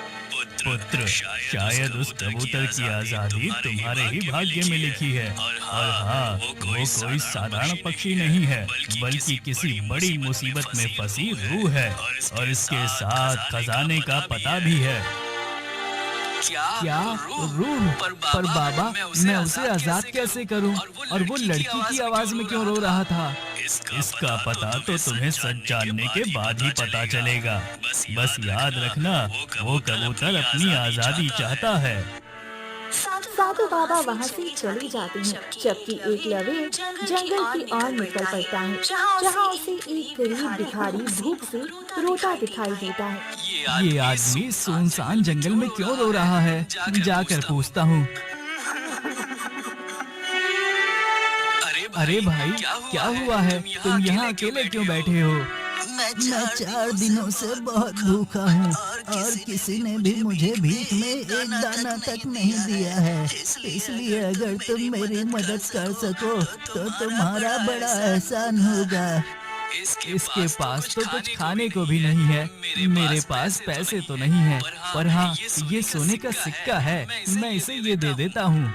पुत्र, शायद उस कबूतर की आजादी तुम्हारे ही भाग्य में लिखी है। और हाँ, वो कोई साधारण पक्षी नहीं है, बल्कि किसी बड़ी मुसीबत में फंसी रूह है, और इसके साथ खजाने का पता भी है। क्या रूह? पर बाबा, मैं उसे आजाद कैसे करूं? और वो लड़की की आवाज में क्यों रो रहा था? इसका पता तो तुम्हें सच जानने के बाद ही पता चलेगा। बस याद रखना, वो कबूतर अपनी आजादी चाहता है। साधु बाबा वहाँ से चले जाते हैं, जबकि एकलव्य जंगल की ओर निकल पड़ता है, जहाँ उसे एक गरीब भिखारी भूख से रोता दिखाई देता है। ये आदमी सुनसान जंगल में क्यों रो रहा है? जाकर पूछता हूँ। अरे भाई, क्या हुआ है? तुम यहाँ अकेले क्यों बैठे हो? मैं 4 दिनों से बहुत भूखा हूँ और किसी ने भी मुझे भीख में एक दाना तक नहीं दिया है। इसलिए अगर तुम मेरी मदद कर सको तो तुम्हारा बड़ा एहसान होगा। इसके पास तो कुछ खाने को भी नहीं है। मेरे पास पैसे तो नहीं है, पर हाँ, ये सोने का सिक्का है, मैं इसे ये दे देता हूँ।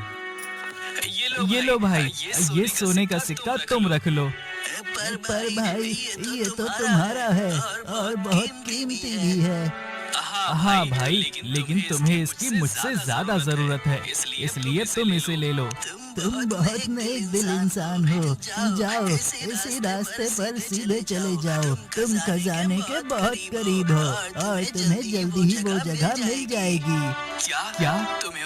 ये लो भाई, ये सोने का सिक्का तुम रख लो। पर भाई, ये तो तुम्हारा है और बहुत कीमती भी है। हाँ भाई, लेकिन तुम्हें इसकी मुझसे ज्यादा जरूरत है, इसलिए तुम इसे ले लो। तुम बहुत नेक दिल इंसान हो। जाओ, इसी रास्ते पर सीधे चले जाओ। तुम खजाने के बहुत करीब हो और तुम्हें जल्दी ही वो जगह मिल जाएगी। क्या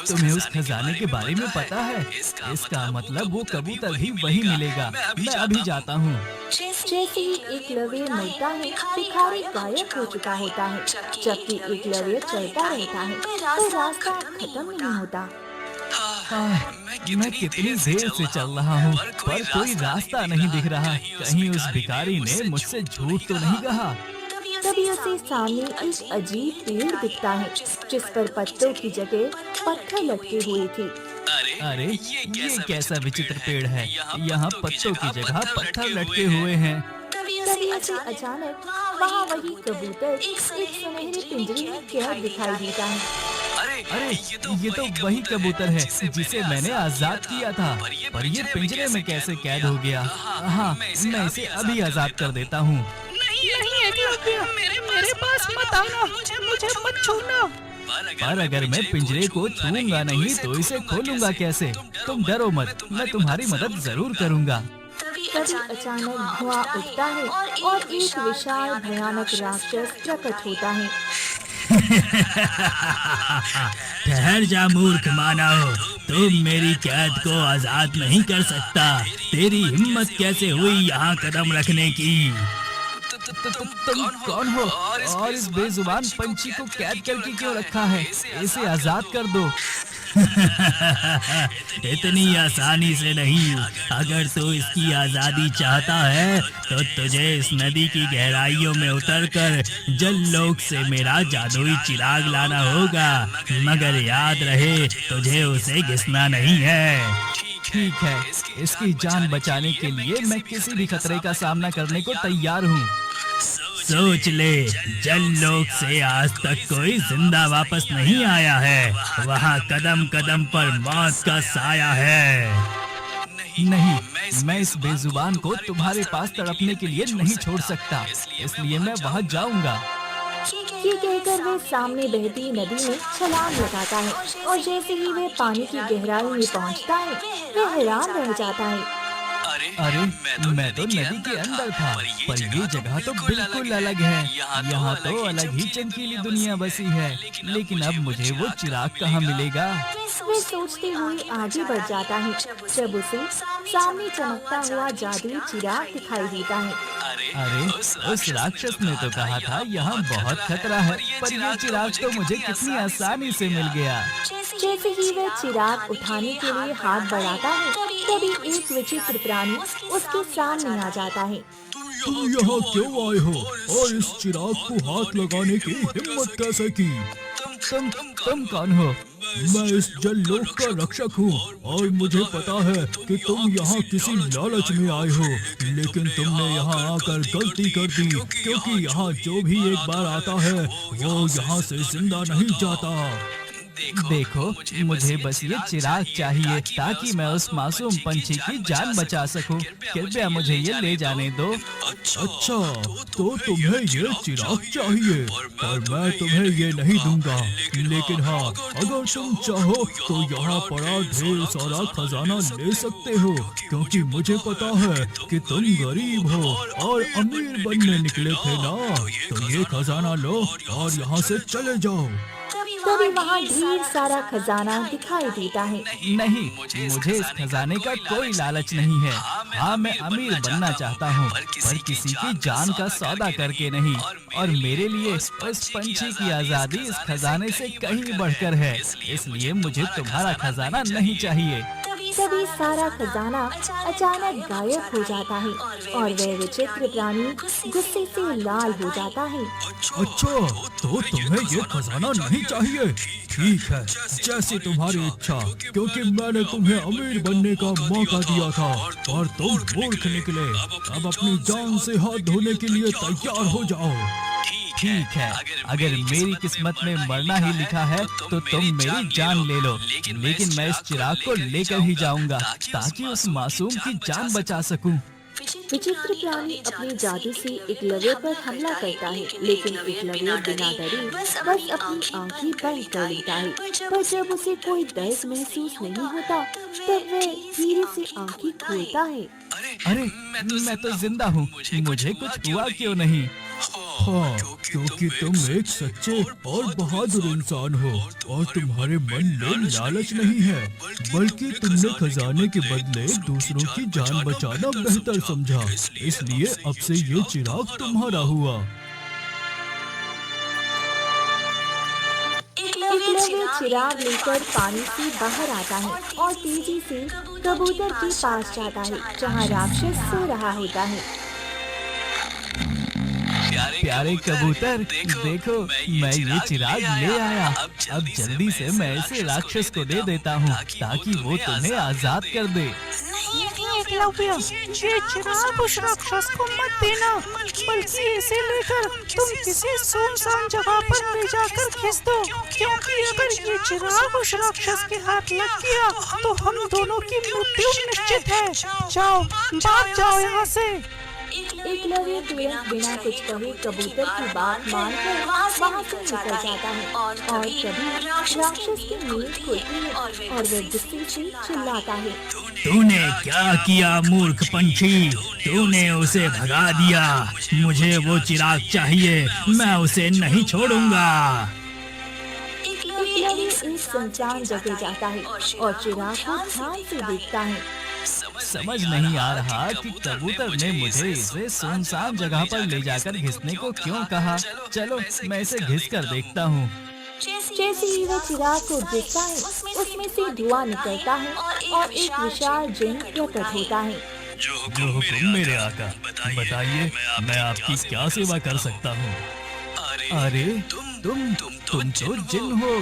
तुम्हें उस खजाने के बारे में पता है? इसका मतलब वो कबूतर भी वही मिलेगा। मैं अभी जाता हूँ। जैसे ही एकलव्य मुड़ता है, भिखारी गायब हो चुका होता है, जबकि एकलव्य चलता रहता है, तो रास्ता खत्म नहीं होता। मैं कितनी देर से चल रहा हूँ, पर कोई रास्ता नहीं दिख रहा। कहीं उस भिखारी ने मुझसे झूठ तो नहीं कहा? तभी उसे सामने एक अजीब पेड़ दिखता है, जिस पर पत्तों की जगह पत्थर लटके हुए थे। अरे ये कैसा विचित्र पेड़ है? यहाँ पत्तों की जगह पत्थर लटके हुए हैं। तभी उसे अचानक वहाँ वही कबूतर एक सुनहरे पिंजरे में कैद दिखाई देता है। अरे ये तो वही कबूतर है जिसे मैंने आजाद किया था, पर ये पिंजरे में कैसे कैद हो गया? हाँ, मैं इसे अभी आजाद कर देता हूँ। नहीं एकलव्य, मेरे पास मत आना, मुझे मत छूना। पर अगर मैं पिंजरे को छूऊंगा नहीं तो इसे खोलूंगा कैसे? तुम डरो मत, मैं तुम्हारी मदद जरूर करूंगा। तभी अचानक धुआं उठता है और एक विशाल भयानक राक्षस प्रकट होता है। ठहर जा मूर्ख मानव, तुम मेरी कैद को आजाद नहीं कर सकता। तेरी हिम्मत कैसे हुई यहाँ कदम रखने की? तुम कौन हो और इस बेजुबान पंछी को कैद करके क्यों रखा है? इसे आजाद कर दो। इतनी आसानी से नहीं। अगर तू इसकी आजादी चाहता है तो तुझे इस नदी की गहराइयों में उतरकर जल लोक से मेरा जादुई चिराग लाना होगा, मगर याद रहे तुझे उसे घिसना नहीं है। ठीक है, इसकी जान बचाने के लिए मैं किसी भी खतरे का सामना करने को तैयार हूँ। सोच ले, जल लोक से आज तक कोई जिंदा वापस नहीं आया है। वहाँ कदम कदम पर मौत का साया है। नहीं, मैं इस बेजुबान को तुम्हारे पास तड़पने के लिए नहीं छोड़ सकता, इसलिए मैं वहाँ जाऊँगा। ये कहकर वह सामने बहती नदी में छलांग लगाता है और जैसे ही वह पानी की गहराई में पहुंचता है, वह हैरान रह जाता है। अरे मैं तो नदी के अंदर था, पर ये जगह तो बिल्कुल अलग है। यहाँ तो अलग ही चमकीली दुनिया बसी है, लेकिन अब मुझे वो चिराग कहाँ मिलेगा? वह सोचते हुए आगे बढ़ जाता है जब उसे सामने चमकता हुआ जादुई चिराग दिखाई देता है। अरे उस राक्षस ने तो कहा था यहाँ बहुत खतरा है, पर ये चिराग तो मुझे कितनी आसानी से मिल गया। जैसे ही वह चिराग उठाने के लिए हाथ बढ़ाता है, तभी एक विचित्र प्राणी उसके सामने आ जाता है। तुम यहाँ क्यों आए हो और इस चिराग को हाथ लगाने की हिम्मत कैसे की? तुम कौन हो? मैं इस जल लोक का रक्षक हूँ और मुझे पता है कि तुम यहाँ किसी लालच में आए हो, लेकिन तुमने यहाँ आकर गलती कर दी, क्योंकि यहाँ जो भी एक बार आता है वो यहाँ से जिंदा नहीं जाता। देखो, मुझे बस ये चिराग चाहिए ताकि मैं उस मासूम पंछी की जान बचा सकूं। कृपया मुझे ये ले जाने दो। अच्छा, तो तुम्हें ये चिराग चाहिए, और मैं तुम्हें ये नहीं दूंगा, लेकिन हाँ, अगर तुम चाहो तो यहाँ पड़ा ढेर सारा खजाना ले सकते हो, क्योंकि मुझे पता है कि तुम गरीब हो और अमीर बनने निकले थे ना। तो ये खजाना लो और यहाँ से चले जाओ। तभी वहाँ ढेर सारा खजाना दिखाई देता है। नहीं, मुझे इस खजाने का कोई लालच नहीं है। हाँ, मैं अमीर बनना चाहता हूँ, पर किसी की जान का सौदा करके नहीं। और मेरे लिए उस पंछी की आजादी इस खजाने से कहीं बढ़कर है, इसलिए मुझे तुम्हारा खजाना नहीं चाहिए। तभी सारा खजाना अचानक गायब हो जाता है और वह विचित्र प्राणी गुस्से से लाल हो जाता है। अच्छा, तो तुम्हें ये खजाना नहीं चाहिए? ठीक है, जैसी तुम्हारी इच्छा, क्योंकि मैंने तुम्हें अमीर बनने का मौका दिया था और तुम मूर्ख निकले। अब अपनी जान से हाथ धोने के लिए तैयार हो जाओ। ठीक है, अगर मेरी किस्मत में मरना ही लिखा है तो तुम मेरी जान ले लो, लेकिन मैं इस चिराग को लेकर ही जाऊंगा ताकि उस मासूम की जान बचा सकूं। विचित्र प्राणी अपने जादू से एकलव्य पर हमला करता है, लेकिन एकलव्य बिना डरे बस अपनी आंखें बंद कर लेता है। पर जब उसे कोई दर्द महसूस नहीं होता, तब वह धीरे से आंखें खोलता है। अरे, मैं तो जिंदा हूँ, मुझे कुछ हुआ क्यों नहीं? हाँ, क्योंकि तुम एक सच्चे और बहादुर इंसान हो और तुम्हारे मन में लालच नहीं है, बल्कि तुमने खजाने के बदले दूसरों की जान बचाना बेहतर समझा, इसलिए अब से ये चिराग तुम्हारा हुआ। एकलव्य चिराग लेकर पानी से बाहर आता है और तेजी से कबूतर के पास जाता है, जहाँ राक्षस सो रहा होता है। प्यारे कबूतर, देखो मैं ये चिराग ले आया। अब जल्दी से मैं इसे राक्षस को दे देता हूँ ताकि वो तुम्हें आजाद कर दे। एकलव्य, ये चिराग उस राक्षस को मत देना, बल्कि इसे लेकर तुम किसी सुनसान जगह पर ले जाकर खींच दो, क्योंकि अगर ये चिराग उस राक्षस के हाथ लग गया तो हम दोनों की मृत्यु निश्चित है। जाओ, भाग जाओ यहाँ से। एकलव्य तुरंत बिना कुछ कहे कबूतर की बात मानकर वहाँ से निकल जाता है और तभी राक्षस की नींद खुलती है और वह गुस्से से चिल्लाता है, तूने क्या किया मूर्ख पंछी, तूने उसे भगा दिया। मुझे वो चिराग चाहिए, मैं उसे नहीं छोड़ूंगा। एकलव्य एक सुनसान जगह जाता है और चिराग को ध्यान से देखता है। समझ नहीं आ रहा कि कबूतर ने मुझे इसे सुनसान जगह पर ले जाकर घिसने को क्यों कहा। चलो मैं इसे घिस कर देखता हूँ। जैसे ही वह चिराग को घिसता है उसमें से धुआं निकलता है और एक विशाल जिन प्रकट होता है। जो हुक्म मेरे आका, बताइए मैं आपकी क्या सेवा कर सकता हूँ। अरे तुम तो जिन हो।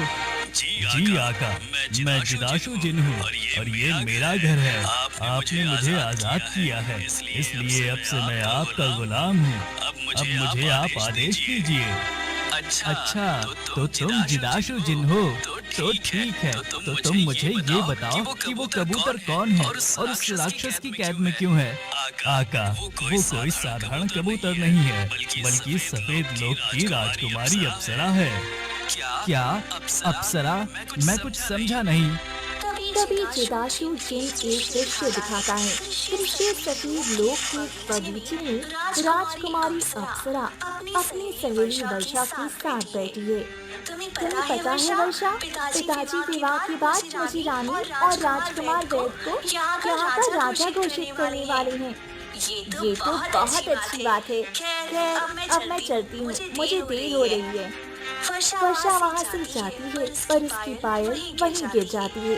जी आका, मैं जिदाशु जिन हूँ और ये मेरा घर है। आपने मुझे आजाद किया है, इसलिए अब से मैं आपका गुलाम हूँ। अब मुझे आप आदेश कीजिए। अच्छा, तो तुम जिदाशु जिन हो, तो ठीक है। तो तुम मुझे ये बताओ कि वो कबूतर कौन है और उस राक्षस की कैद में क्यों है। आका, वो कोई साधारण कबूतर नहीं है, बल्कि सफेद लोक की राजकुमारी अप्सरा है। क्या अप्सरा? मैं कुछ समझा नहीं। तभी जिदाशु जिन एक दृश्य दिखाता है। दृश्य सफेद लोक के बगीचे में राजकुमारी अप्सरा अपनी सहेली वर्षा के साथ बैठी है। तुम्हें पता है वर्षा, पिताजी विवाह के बाद मुझे रानी और राजकुमार वैद को यहाँ का राजा घोषित करने वाले हैं। ये तो बहुत अच्छी बात है। खैर, अब मैं चलती हूँ, मुझे देर हो रही है। वर्षा वहाँ से जाती है पर उसकी पायल वहीं गिर जाती है।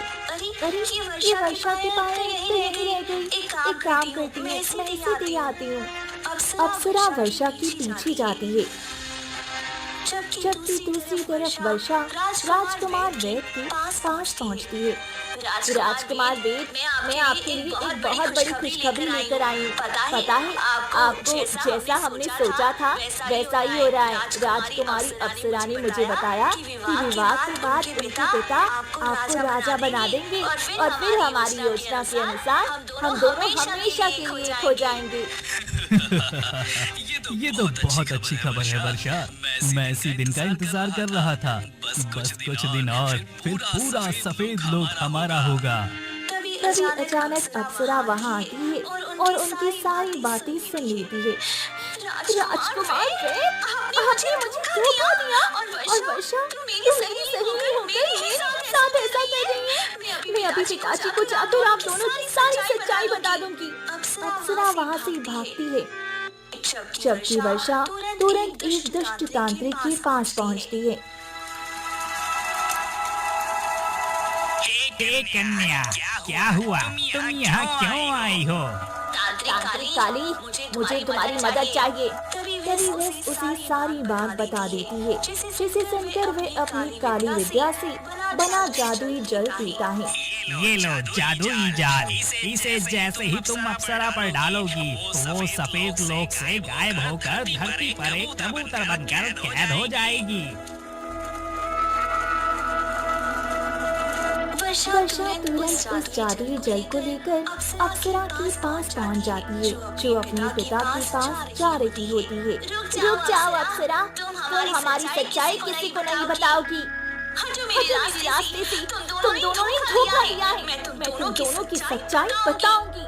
अरे ये वर्षा की पायल तो यहीं रह गई। एक काम करती हूँ, मैं इसे दे आती हूँ। अप्सरा वर्षा के पीछे जाती है, जबकि दूसरी तरफ वर्षा राजकुमार वैद के पास पहुँचती है। राजकुमार वैद, मैं आपके लिए एक बहुत बड़ी खुशखबरी लेकर आई हूँ। पता है आपको, जैसा हमने सोचा था वैसा ही हो रहा है। राजकुमारी अप्सरा ने मुझे बताया कि विवाह के बाद उनके पिता आपको राजा बना देंगे और फिर हमारी योजना के अनुसार हम दोनों हमेशा के लिए खो जाएंगे। ये तो बहुत अच्छी खबर है वर्षा। मैं इसी दिन का इंतजार कर रहा था। बस कुछ दिन और फिर पूरा सफेद लोक हमारा होगा। तभी अचानक अप्सरा वहाँ आती है और उनकी सारी बातें सुन लेती है। राजकुमार वैद, आपने मुझे धोखा दिया और वर्षा तुम मेरी सहेली होकर मेरे साथ ऐसा कर रही है। मैं अभी पिताजी को जाकर आप दोनों की सारी सच्चाई बता दूंगी। अप्सरा वहाँ से भागती है, जबकि वर्षा तुरंत एक दुष्ट तांत्रिक के पास पहुँचती है। कन्या, क्या हुआ? तुम यहाँ क्यों आई हो? तांत्रिक काली, मुझे तुम्हारी मदद चाहिए। तभी वह उसे सारी बात बता देती है, जिसे सुनकर वह अपनी काली विद्या से बना जादुई जल पीता है। ये लो जादुई जाल, इसे जैसे ही तुम अप्सरा पर डालोगी तो वो सफेद लोक से गायब होकर धरती पर एक कबूतर बनकर कैद हो जाएगी। वर्षा तुरंत उस जादुई जल को लेकर अप्सरा के पास पहुंच जाती है, जो अपने पिता के पास जा रही होती है। रुक जाओ अप्सरा, तुम हमारी सच्चाई किसी को नहीं बताओगी। मेरे रास्ते से तुम दोनों ने धोखा दिया है। मैं तुम दोनों की सच्चाई बताऊंगी।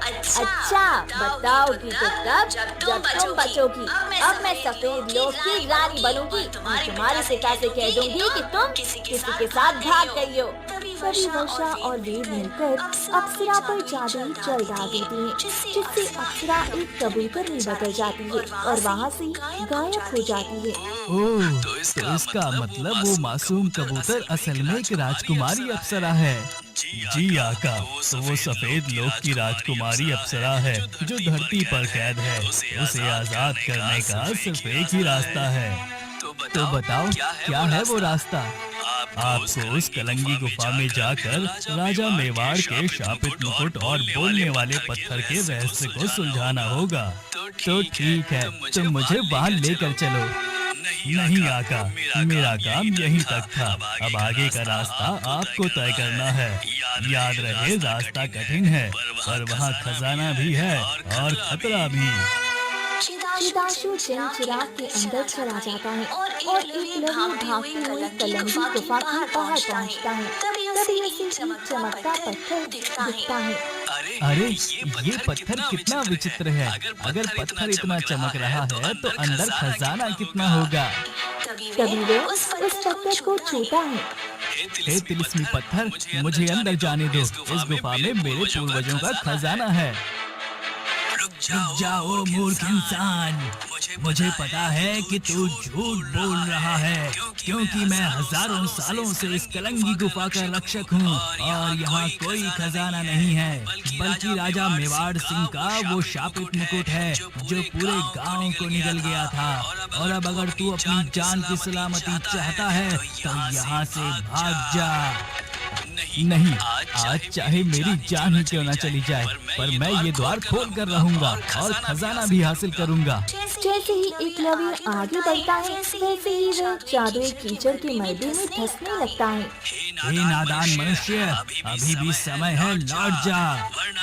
अच्छा, बताओगी तो तब जब तुम बचोगी। अब मैं सफेद लोक की रानी बनूंगी। तुम्हारे पिता से कह दूंगी कि तुम किसी के साथ भाग गई हो। तभी वर्षा और वैद मिलकर अप्सरा पर जादुई जल डाल देती हैं, जिससे अप्सरा एक कबूतर में बदल जाती है और वहाँ से गायब हो जाती है। ओह, तो इसका मतलब वो मासूम कबूतर असल में एक राजकुमारी अप्सरा है। जी आका, तो वो सफेद लोक की राजकुमारी अप्सरा है जो धरती पर कैद है। उसे आजाद करने का सिर्फ एक ही रास्ता है। तो बताओ क्या है वो रास्ता? आपको उस कलंगी गुफा में जाकर राजा मेवाड़ के शापित मुकुट और बोलने वाले पत्थर के रहस्य को सुलझाना होगा। तो ठीक है, तुम मुझे वहाँ लेकर चलो। नहीं आका, मेरा काम यहीं तक था। अब आगे का रास्ता आपको तय करना है। याद रहे रास्ता कठिन है, पर वहाँ खजाना भी है और खतरा भी। चिदाशु जल चिराग के अंदर चला जाता है और एकलव्य भागते हुए कलंगी गुफा के बाहर पहुंचता है। तभी उसे एक चमकता पत्थर दिखता है। अरे ये पत्थर कितना विचित्र है। अगर पत्थर इतना चमक रहा है तो अंदर खजाना कितना होगा। तभी वो उस पत्थर को छूता है। हे तिलिस्मी पत्थर, मुझे अंदर जाने दो। इस गुफा में मेरे पूर्वजों का खजाना है। रुक जाओ मूर्ख इंसान, मुझे पता है कि तू झूठ बोल रहा है, क्योंकि मैं हजारों सालों से इस कलंगी गुफा का रक्षक हूँ और यहाँ कोई खजाना नहीं है, बल्कि राजा मेवाड़ सिंह का वो शापित मुकुट है जो पूरे गांव को निगल गया था। और अब अगर तू अपनी जान की सलामती चाहता है तो यहाँ से भाग जा। नहीं, आज चाहे मेरी जान ही क्यों न चली जाए, पर मैं ये द्वार खोल कर रहूंगा और खजाना भी हासिल करूंगा। जैसे ही एकलव्य आगे बढ़ता है वैसे ही वह जादुई कीचड़ के मलबे में धंसने लगता है। हे नादान मनुष्य, अभी भी समय है, लौट जा,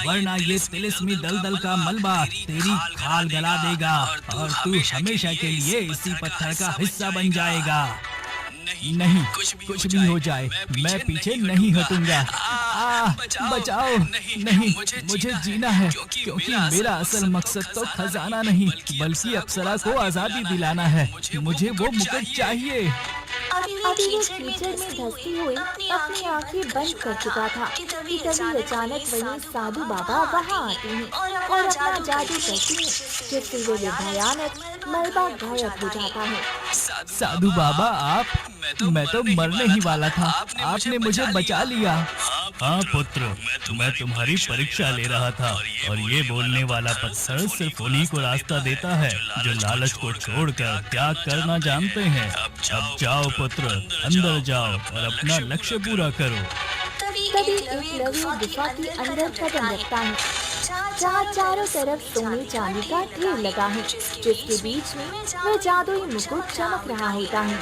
वरना ये तिलिस्मी दलदल का मलबा तेरी खाल गला देगा और तू हमेशा के लिए इसी पत्थर का हिस्सा बन जाएगा। नहीं, कुछ भी हो जाए, मैं पीछे नहीं हटूंगा। बचाओ, नहीं, मुझे जीना है, क्योंकि मेरा असल मकसद तो खजाना नहीं बल्कि अप्सरा को आजादी दिलाना है। मुझे वो मुकुट चाहिए। अभी वो कीचड़ में धंसती हुई अपनी आंखें बंद कर चुका था कि तभी अचानक वही साधु बाबा वहाँ आते हैं और अपना जादू करते हैं, जिससे वो भयानक मलबा गायब हो जाता है। साधु बाबा, आप? मैं तो मरने ही वाला था, आपने मुझे बचा लिया। हाँ पुत्र, मैं तुम्हारी परीक्षा ले रहा था और ये बोलने वाला पत्थर सिर्फ उन्हीं को रास्ता देता है जो लालच को छोड़कर त्याग करना जानते हैं। अब जाओ पुत्र, अंदर जाओ और अपना लक्ष्य पूरा करो। तभी एकलव्य गुफा के अंदर कदम रखता है, जहाँ चारों तरफ सोने चांदी का ढेर लगा है, जिसके बीच में वह जादुई मुकुट चमक रहा होता है।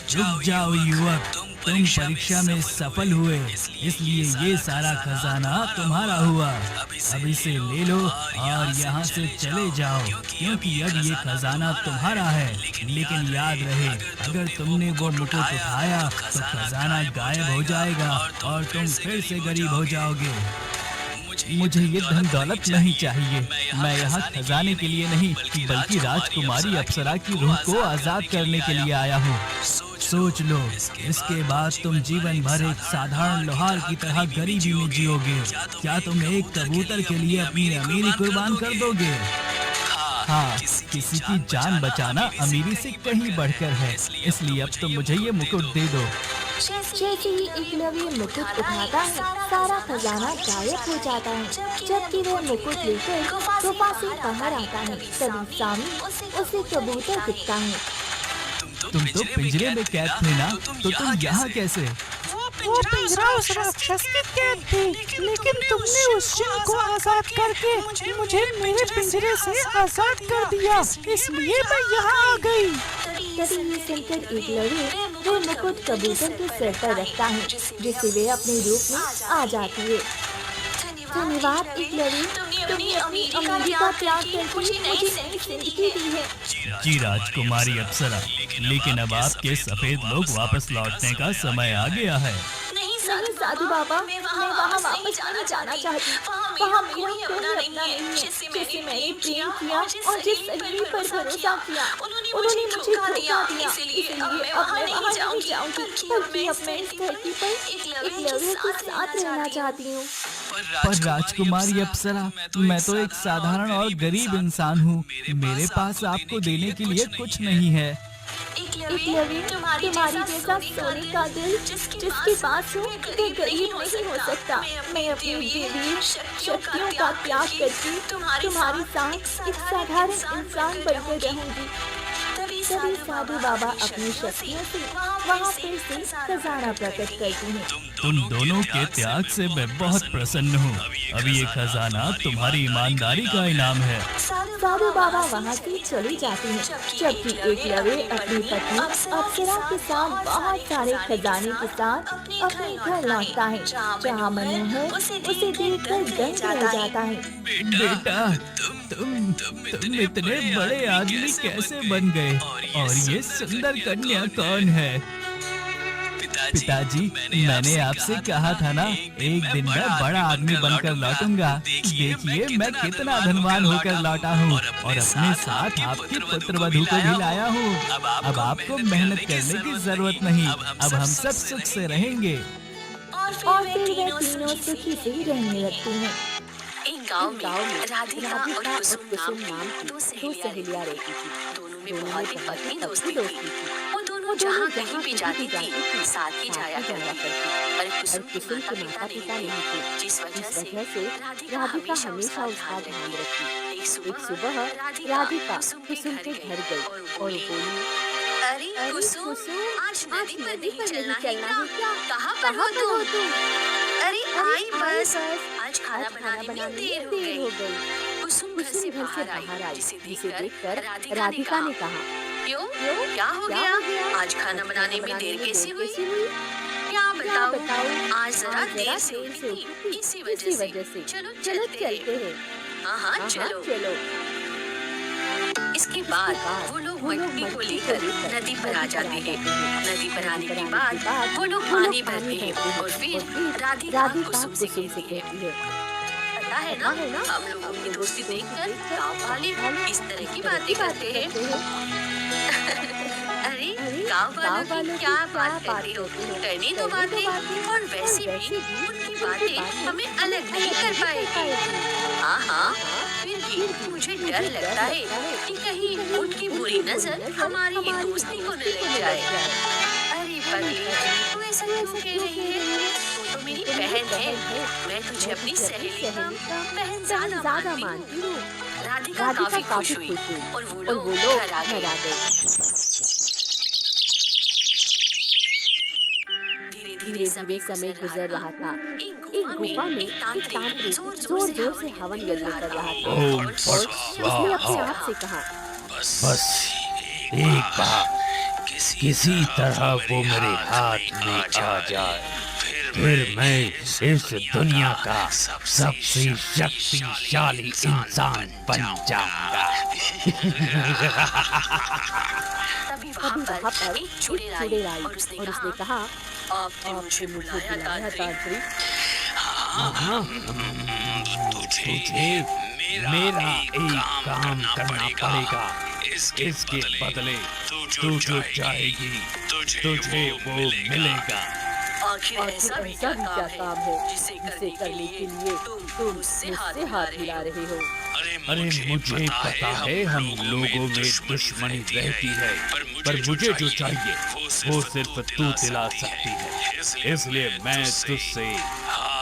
रुक जाओ युवक, तुम परीक्षा में सफल हुए, इसलिए ये सारा खजाना तुम्हारा हुआ। अब इसे ले लो और यहाँ से चले जाओ, क्योंकि अब ये खजाना तुम्हारा है। लेकिन याद रहे, अगर तुमने वो मुकुट उठाया तो खजाना गायब हो जाएगा और तुम फिर से गरीब हो जाओगे। मुझे ये धन दौलत नहीं चाहिए, मैं यहाँ खजाने के लिए नहीं बल्कि राजकुमारी अप्सरा की रूह को आजाद करने के लिए आया हूँ। सोच लो, इसके बाद तुम जीवन भर एक साधारण लोहार की तरह गरीबी में जियोगे। क्या तुम एक कबूतर के लिए अपनी अमीरी कुर्बान कर दोगे? हाँ, किसी की जान बचाना अमीरी से कहीं बढ़कर है, इसलिए अब तुम मुझे ये मुकुट दे दो। जैसे ही एकलव्य मुकुट उठाता है, सारा खजाना गायब हो जाता है। जबकि वह मुकुट लेकर गुफा से बाहर आता है, तभी सामने उसे कबूतर दिखता है। तुम तो पिंजरे में कैद थे ना, तो तुम यहाँ कैसे? वो पिंजरा उस राक्षस की कैद थी, लेकिन तुमने उस जिन को आजाद करके मुझे मेरे पिंजरे से आजाद कर दिया, इसलिए मैं यहाँ आ गई। तभी ये सुनकर एकलव्य वो मुकुट कबूतर के सिर पर रखता है, जिससे वे अपने रूप में आ जाती है। धन्यवाद एकलव्य, तुमने अपनी अमीरी का त्याग करके मुझे नई जिंदगी दी है। जी राजकुमारी अप्सरा, लेकिन अब आपके सफेद लोग वापस लौटने का समय आ गया है। नहीं साधु बाबा, मैं वहाँ वापस नहीं जाना चाहती। वहाँ मेरा कोई अपना नहीं है, जिससे मैंने प्रेम किया और जिस सहेली पर भरोसा किया, उन्होंने मुझे धोखा दिया। इसलिए अब मैं वहाँ नहीं जाऊँगी, बल्कि अब मैं इस धरती पर एकलव्य के साथ रहना चाहती हूँ। पर राजकुमारी अप्सरा, मैं तो एक साधारण और गरीब इंसान हूँ, मेरे पास आपको देने के लिए कुछ नहीं है। एकलव्य, तुम्हारी जैसा सोने का दिल जिसके पास हो, वो गरीब नहीं हो सकता। मैं अपनी देवी शक्तियों का त्याग करके तुम्हारे साथ एक साधारण इंसान बनकर रहूंगी। तभी साधु बाबा अपनी शक्तियों से वहाँ फिर से खजाना प्रकट करते हैं। तुम दोनों के त्याग से मैं बहुत प्रसन्न हूँ। अब ये खजाना तुम्हारी ईमानदारी का इनाम है। साधु बाबा वहाँ से चले जाते हैं, जबकि एकलव्य अपनी पत्नी अप्सरा के साथ बहुत सारे खजाने के साथ अपने घर लौटता है, जहाँ मनोहर उसे देखकर दंग रह जाता है। बेटा, तुम इतने बड़े आदमी कैसे बन गए? और ये सुंदर कन्या कौन है? पिताजी, मैंने आपसे कहा था ना, एक दिन मैं बड़ा आदमी बनकर लौटूंगा। देखिए मैं कितना धनवान होकर लौटा हूँ और अपने साथ आपकी पुत्रवधू को भी लाया हूँ। अब आपको मेहनत करने की जरूरत नहीं, अब हम सब सुख से रहेंगे। और फिर वे तीनों सुखी से रहने लगते हैं। एक गांव में राधिका और कुसुम नाम की दो सहेलियां रहती थी। दोनों में बहुत ही पतली दोस्ती थी। वो दोनों जहाँ कहीं भी जाती थी साथ ही जाया करती। पर कुसुम के माता पिता नहीं थे, जिस वजह से राधिका हमेशा उसका ध्यान रखती। एक सुबह राधिका कुसुम के घर गई और बोली, अरे कुसुम, आज नदी पर नहीं चलना है क्या? कहाँ पर हो तुम? अरे आई बस, आज खाना बनाने में देर हो गई। कुसुम घर से बाहर आई, जिसे देखकर राधिका ने कहा, क्यों? क्या हो गया? आज खाना बनाने में देर कैसे हुई? क्या बताऊं? आज जरा देर से उठी थी, इसी वजह से। चलो चलते हैं। हाँ चलो। इसके बाद वो लोग मटकी को लेकर नदी पर आ जाते हैं। नदी पर आने के बाद वो लोग पानी भरते हैं और फिर राधिका कुसुम से कहती है, पता है ना, हम लोगों की दोस्ती देखकर गाँव वाले इस तरह की बातें करते हैं। अरे गाँव वालों की क्या बात करते हो? करने दो बातें, और वैसे भी उनकी बातें हमें अलग नहीं कर पाएगी। हाँ, फिर भी मुझे डर लगता है कि कहीं उनकी बुरी नजर हमारी दोस्ती को न लग जाए। अरे पगली, तू ऐसा क्यों कह रही है? वो तो मेरी बहन है, मैं तुझे अपनी सहेली का बहन ज्यादा मानती हूँ। राधिका काफी खुश हुई और वो लोग घर आ गए। धीरे समय गुजर रहा था। एक गुफा में एक तांत्रिक जोर से हवन यज्ञ कर रहा था और उसने अपने आप से कहा, बस एक बार किसी तरह वो मेरे हाथ में आ जाए, फिर मैं इस दुनिया का सबसे शक्तिशाली इंसान बन जाऊंगा। तभी वहाँ पर एक चुड़ैल आई और उसने कहा, आपने मुझे बुलाया तांत्रिक? तुझे मेरा एक काम करना पड़ेगा। इसके बदले तू जो चाहेगी तुझे वो मिलेगा। आखिर ऐसा भी क्या काम है जिसे करने के लिए तुम मुझसे हाथ मिला रहे हो? अरे मुझे पता है हम लोगों में दुश्मनी रहती है, पर मुझे जो चाहिए वो सिर्फ तू दिला सकती है, इसलिए मैं तुझसे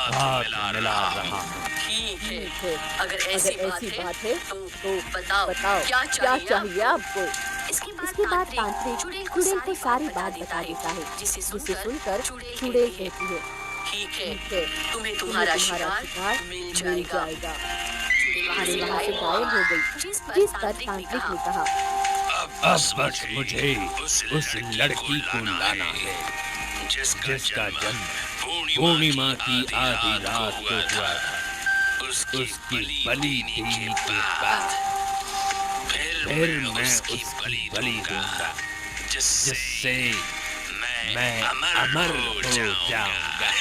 हाथ मिला रहा हूँ। ठीक है, अगर ऐसी बात है तो बताओ क्या चाहिए आपको? इसके बाद तांत्रिक चुड़ैल को सारी बात बता देता है, जिसे सुनकर चुड़ैल कहती है, ठीक है, तुम्हें तुम्हारा शिकार मिल जाएगा। वहाँ से गायब हो गई, जिस पर तांत्रिक ने कहा, अब बस मुझे उस लड़की को लाना है जिसका जन्म पूर्णिमा की आधी रात को हुआ था। उसकी बलि देने के बाद फिर मैं उसकी बलि दूंगा, जिससे मैं अमर हो जाऊंगा।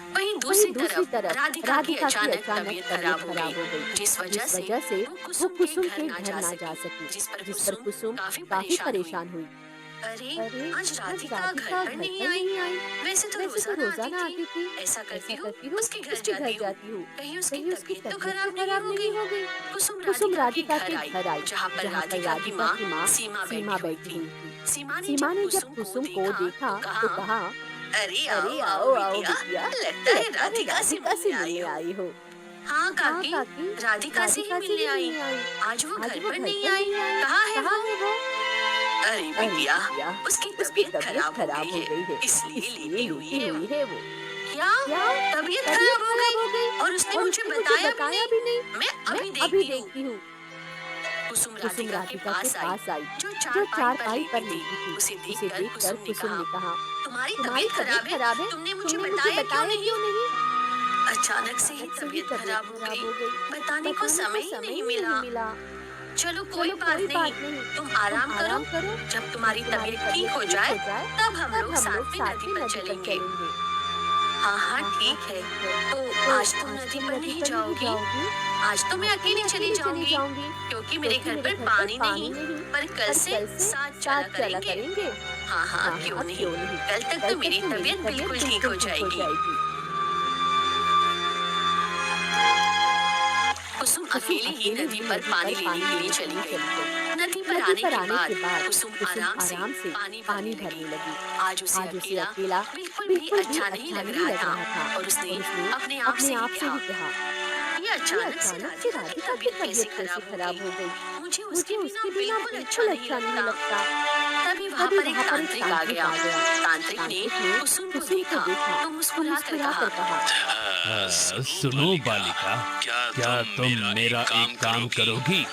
वहीं दूसरी तरफ राधिका की अचानक तबीयत खराब हो गई, जिस वजह से वो कुसुम के घर ना जा सकी, जिस पर कुसुम काफी परेशान हुई। अरे आज राधिका घर पर नहीं आई। वैसे तो रोजाना आती थी। ऐसा करती हूँ उसके घर जाती हूँ, कहीं उसकी तबीयत तो खराब नहीं हो गई। कुसुम राधिका के घर आई, जहाँ पर राधिका की माँ सीमा बैठी हुई थी। सीमा ने जब कुसुम को देखा तो कहा, अरे आओ बिटिया, लगता है राधिका से मिलने आई हो। हाँ काकी, राधिका से ही मिलने आई। आज वो घर पर नहीं आई। कहाँ है वो? अरे बिटिया, उसकी तबीयत खराब हो गई है, इसलिए लेटी हुई है वो। क्या तबीयत खराब हो गई? और उसने मुझे बताया भी नहीं। मैं अभी देखती हूँ। कुसुम राधिका के पास आई, जो चारपाई पर लेटी थी। उसे देखकर कुसुम ने कहा, तुम्हारी तबीयत खराब है? तुमने मुझे बताया क्यों नहीं? अचानक से ही तबीयत खराब हो गई, बताने को समय ही नहीं मिला। चलो कोई बात नहीं, तुम आराम करो। जब तुम्हारी तबीयत ठीक हो जाए तब हम लोग साथ में नदी पर चलेंगे। हाँ ठीक है। तो आज तुम नदी पर नहीं जाओगी? आज तो मैं अकेली चली जाऊंगी, क्योंकि मेरे घर पर पानी नहीं। पर कल से साथ चला करेंगे। हाँ क्यों नहीं। कल तक तो मेरी तबीयत बिल्कुल ठीक हो जाएगी। कुसुम अकेले ही नदी पर पानी लेने के लिए चली गई। नदी पर आने के बाद कुसुम आराम से पानी भरने लगी। आज उसे अकेला बिल्कुल भी अच्छा नहीं लग रहा था और उसने अपने आप से ही कहा, ये अचानक से राधिका की तबीयत कैसे खराब हो गई? मुझे उसके बिना बिल्कुल अच्छा नहीं लगता। तभी वहाँ पर एक तांत्रिक आ गया। तांत्रिक ने कुसुम को देखा तो मुस्कुरा कर कहा, सुनो बालिका, क्या तुम मेरा एक काम करोगी?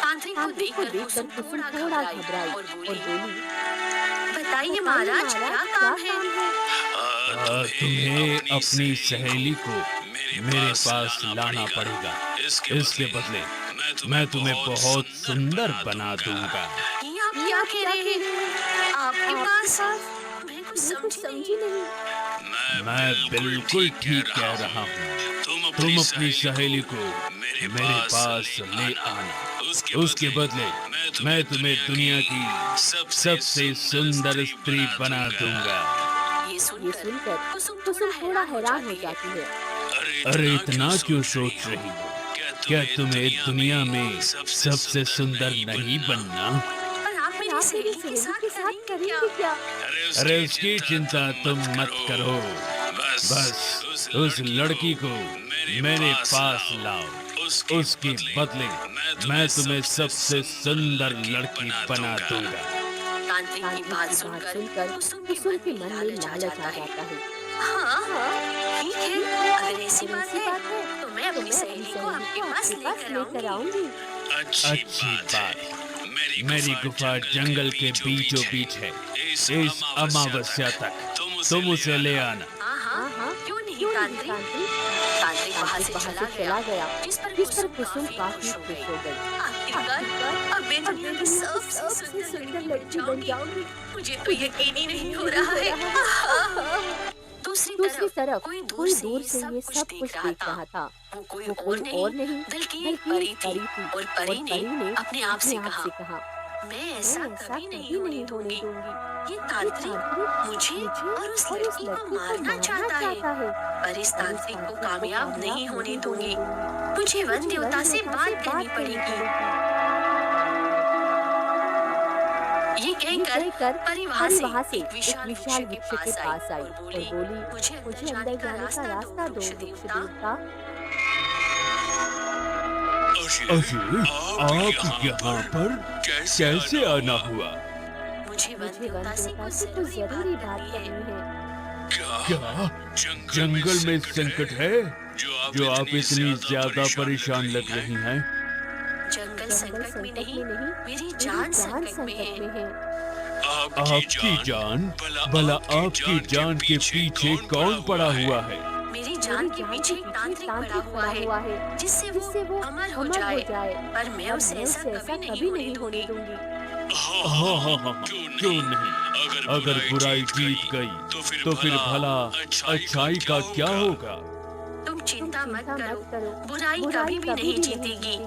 तांत्रिक को देखकर कुसुम थोड़ा घबराई और बोली, बताइए महाराज, क्या काम है? तुम्हें अपनी सहेली को मेरे पास लाना पड़ेगा। इसके बदले मैं तुम्हें बहुत सुंदर बना दूंगा। ये आप क्या कह रहे हैं? आपके पास? मैं कुछ समझी नहीं। मैं बिल्कुल ठीक कह रहा हूँ। तुम अपनी सहेली को मेरे पास ले आना। उसके बदले मैं तुम्हें दुनिया की सबसे सुंदर स्त्री बना दूंगा। ये सुनकर कुसुम थोड़ा हैरान हो जाती है। अरे इतना क्यों सोच रही हो? क्या तुम्हें दुनिया में सबसे सुंदर नहीं बनना? पर आप मेरी सहेली के साथ करेंगे क्या? अरे उसकी चिंता तुम मत करो। बस उस लड़की को मेरे पास लाओ। उसके बदले मैं तुम्हें सबसे सुंदर लड़की बना दूंगा। तांत्रिक की बात सुनकर कुसुम के मन में लालच आ जाता है। हाँ ठीक है, अगर ऐसी बात है तो मैं अपनी सहेली को आपके पास लेकर आऊंगी। अच्छी बात। मेरी गुफा जंगल के बीचों बीच है। इस अमावस्या तक तुम उसे ले आना। हाँ क्यों नहीं तांत्रिक वहाँ से चला गया, जिस पर कुसुम काफी खुश हो गई। आखिरकार अब मैं दुनिया की सबसे सुंदर लड़की बन जाऊंगी। मुझे तो यकीन ही नहीं हो रहा है। दूसरी तरफ कोई दूर से ये सब कुछ देख रहा था। वो कोई और नहीं बल्कि एक परी थी। और परी ने अपने आप से कहा, मैं ऐसा कभी नहीं होने दूंगी। ये तांत्रिक मुझे और उस लड़की को मारना चाहता है, पर इस तांत्रिक को कामयाब नहीं होने दूंगी। मुझे वन देवता से बात करनी पड़ेगी। ये कहकर परी वहाँ से एक विशाल वृक्ष के पास आई और बोली, मुझे अंदर जाने का रास्ता दो वृक्ष देवता। अरे आप यहाँ पर कैसे आना हुआ? मुझे वन देवता से कुछ जरूरी बात करनी है। क्या जंगल में संकट है जो आप इतनी ज्यादा परेशान लग रही हैं? जंगल संकट में नहीं, मेरी जान संकट में है। आपकी जान? भला आपकी जान के पीछे कौन पड़ा हुआ है? मेरी जान के पीछे एक तांत्रिक पड़ा हुआ है, जिससे वो अमर हो जाए। पर मैं उसे ऐसा कभी नहीं होने दूंगी। हाँ, क्यों नहीं? अगर बुराई जीत गई तो फिर भला अच्छाई का क्या होगा? तुम चिंता मत करो, बुराई कभी भी नहीं जीतेगी।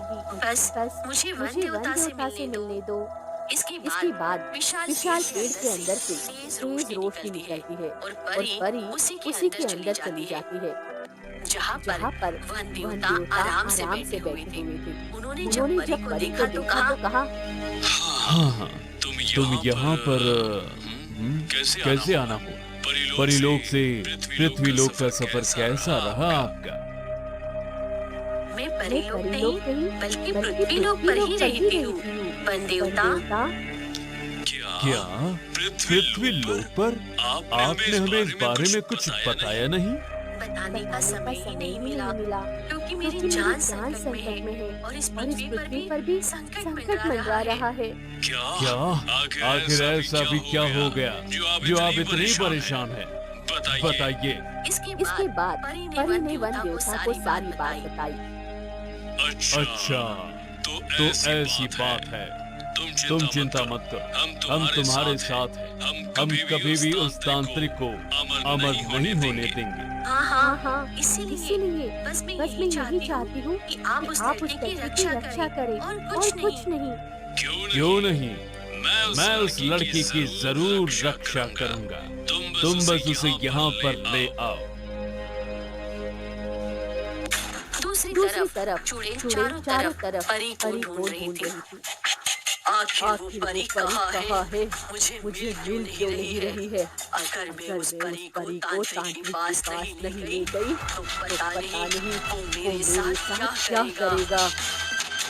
बस मुझे वन देवता से मिलने दो। इसके बाद विशाल पेड़ के अंदर से तेज रोशनी निकलती है और परी उसी के अंदर चली जाती है, जहाँ पर वन देवता आराम से बैठे हुए थे। उन्होंने जब परी को देखा तो कहा, हाँ, तुम यहाँ पर कैसे आना हो? परिलोक से पृथ्वीलोक का सफर कैसा रहा आपका? मैं परिलोक नहीं बल्कि पृथ्वीलोक पर ही रहती हूँ। वन देवता, क्या पृथ्वी लोक पर आपने हमें इस बारे में कुछ बताया नहीं? बताने का समय ही नहीं मिला क्योंकि मेरी जान संकट में है और इस पृथ्वी पर भी संकट मंडरा रहा है। क्या आखिर ऐसा भी क्या हो गया जो आप इतनी परेशान हैं? बताइए। इसके बाद परी ने वन देवता को सारी बात बताई। अच्छा, तो ऐसी बात है। तुम चिंता मत करो, हम तुम्हारे साथ हैं। हम कभी भी उस तांत्रिक को अमर नहीं होने देंगे। हाँ, इसीलिए बस मैं यही चाहती हूँ कि आप उस लड़की की रक्षा करें और कुछ नहीं। क्यों नहीं, मैं उस लड़की की जरूर रक्षा करूंगा। तुम बस उसे यहाँ पर ले आओ। दूसरी तरफ चूड़े चारों तरफ परी को ढूंढ रही थी। आखिर वो परी कहाँ है? मुझे मिल क्यों नहीं रही है? अगर मैं उस परी को तांत्रिक के पास नहीं ले गई तो पता नहीं वो मेरे साथ क्या करेगा।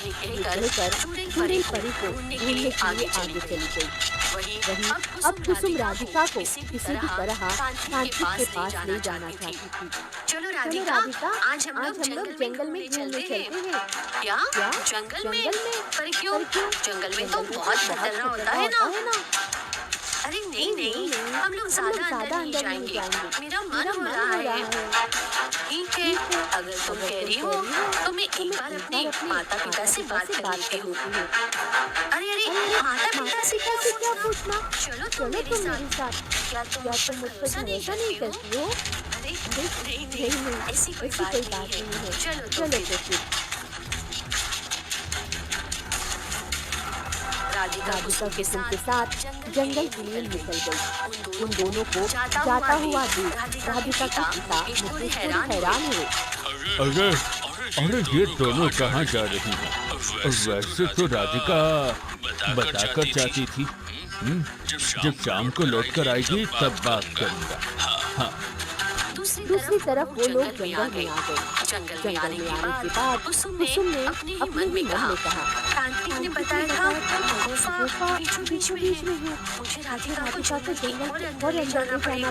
कहकर चूड़े परी को ढूंढने के लिए आगे चली गई। वही अब कुसुम राधिका को किसी भी तरह तांत्रिक के पास ले जाना चाहती थी। चलो राधिका, आज हम लोग जंगल में घूमने चलते हैं। क्या जंगल में? पर क्यों? जंगल में तो बहुत खतरनाक होता है ना। अरे नहीं, हम लोग ज्यादा अंदर नहीं जाएंगे। मेरा मन हो रहा है। ठीक है, अगर तुम कह रही हो तो मैं एक बार अपने माता पिता से बात कर लेती हूँ। अरे माता पिता से क्या पूछना? चलो तुम मेरे साथ। क्या तुम मुझ पर भरोसा नहीं करती हो? अरे नहीं, ऐसी कोई बात नहीं है। चलो तो फिर। राधिका कुसुम के साथ जंगल के लिए निकल गई। उन दोनों को जाता हुआ देख राधिका के पिता मुझे हैरान हुए। अरे ये दोनों कहाँ जा रही हैं? वैसे तो राधिका बताकर जाती थी। जब शाम को लौट कर आएगी तब बात करूँगा। हाँ। दूसरी तरफ वो लोग जंगल में आ गए। जंगल में आने के बाद कुसुम ने अपने मन में कहा, तांत्रिक ने बताया था गुफा बीच में है। मुझे राधिका को जंगल और अंदर जाना पड़ेगा।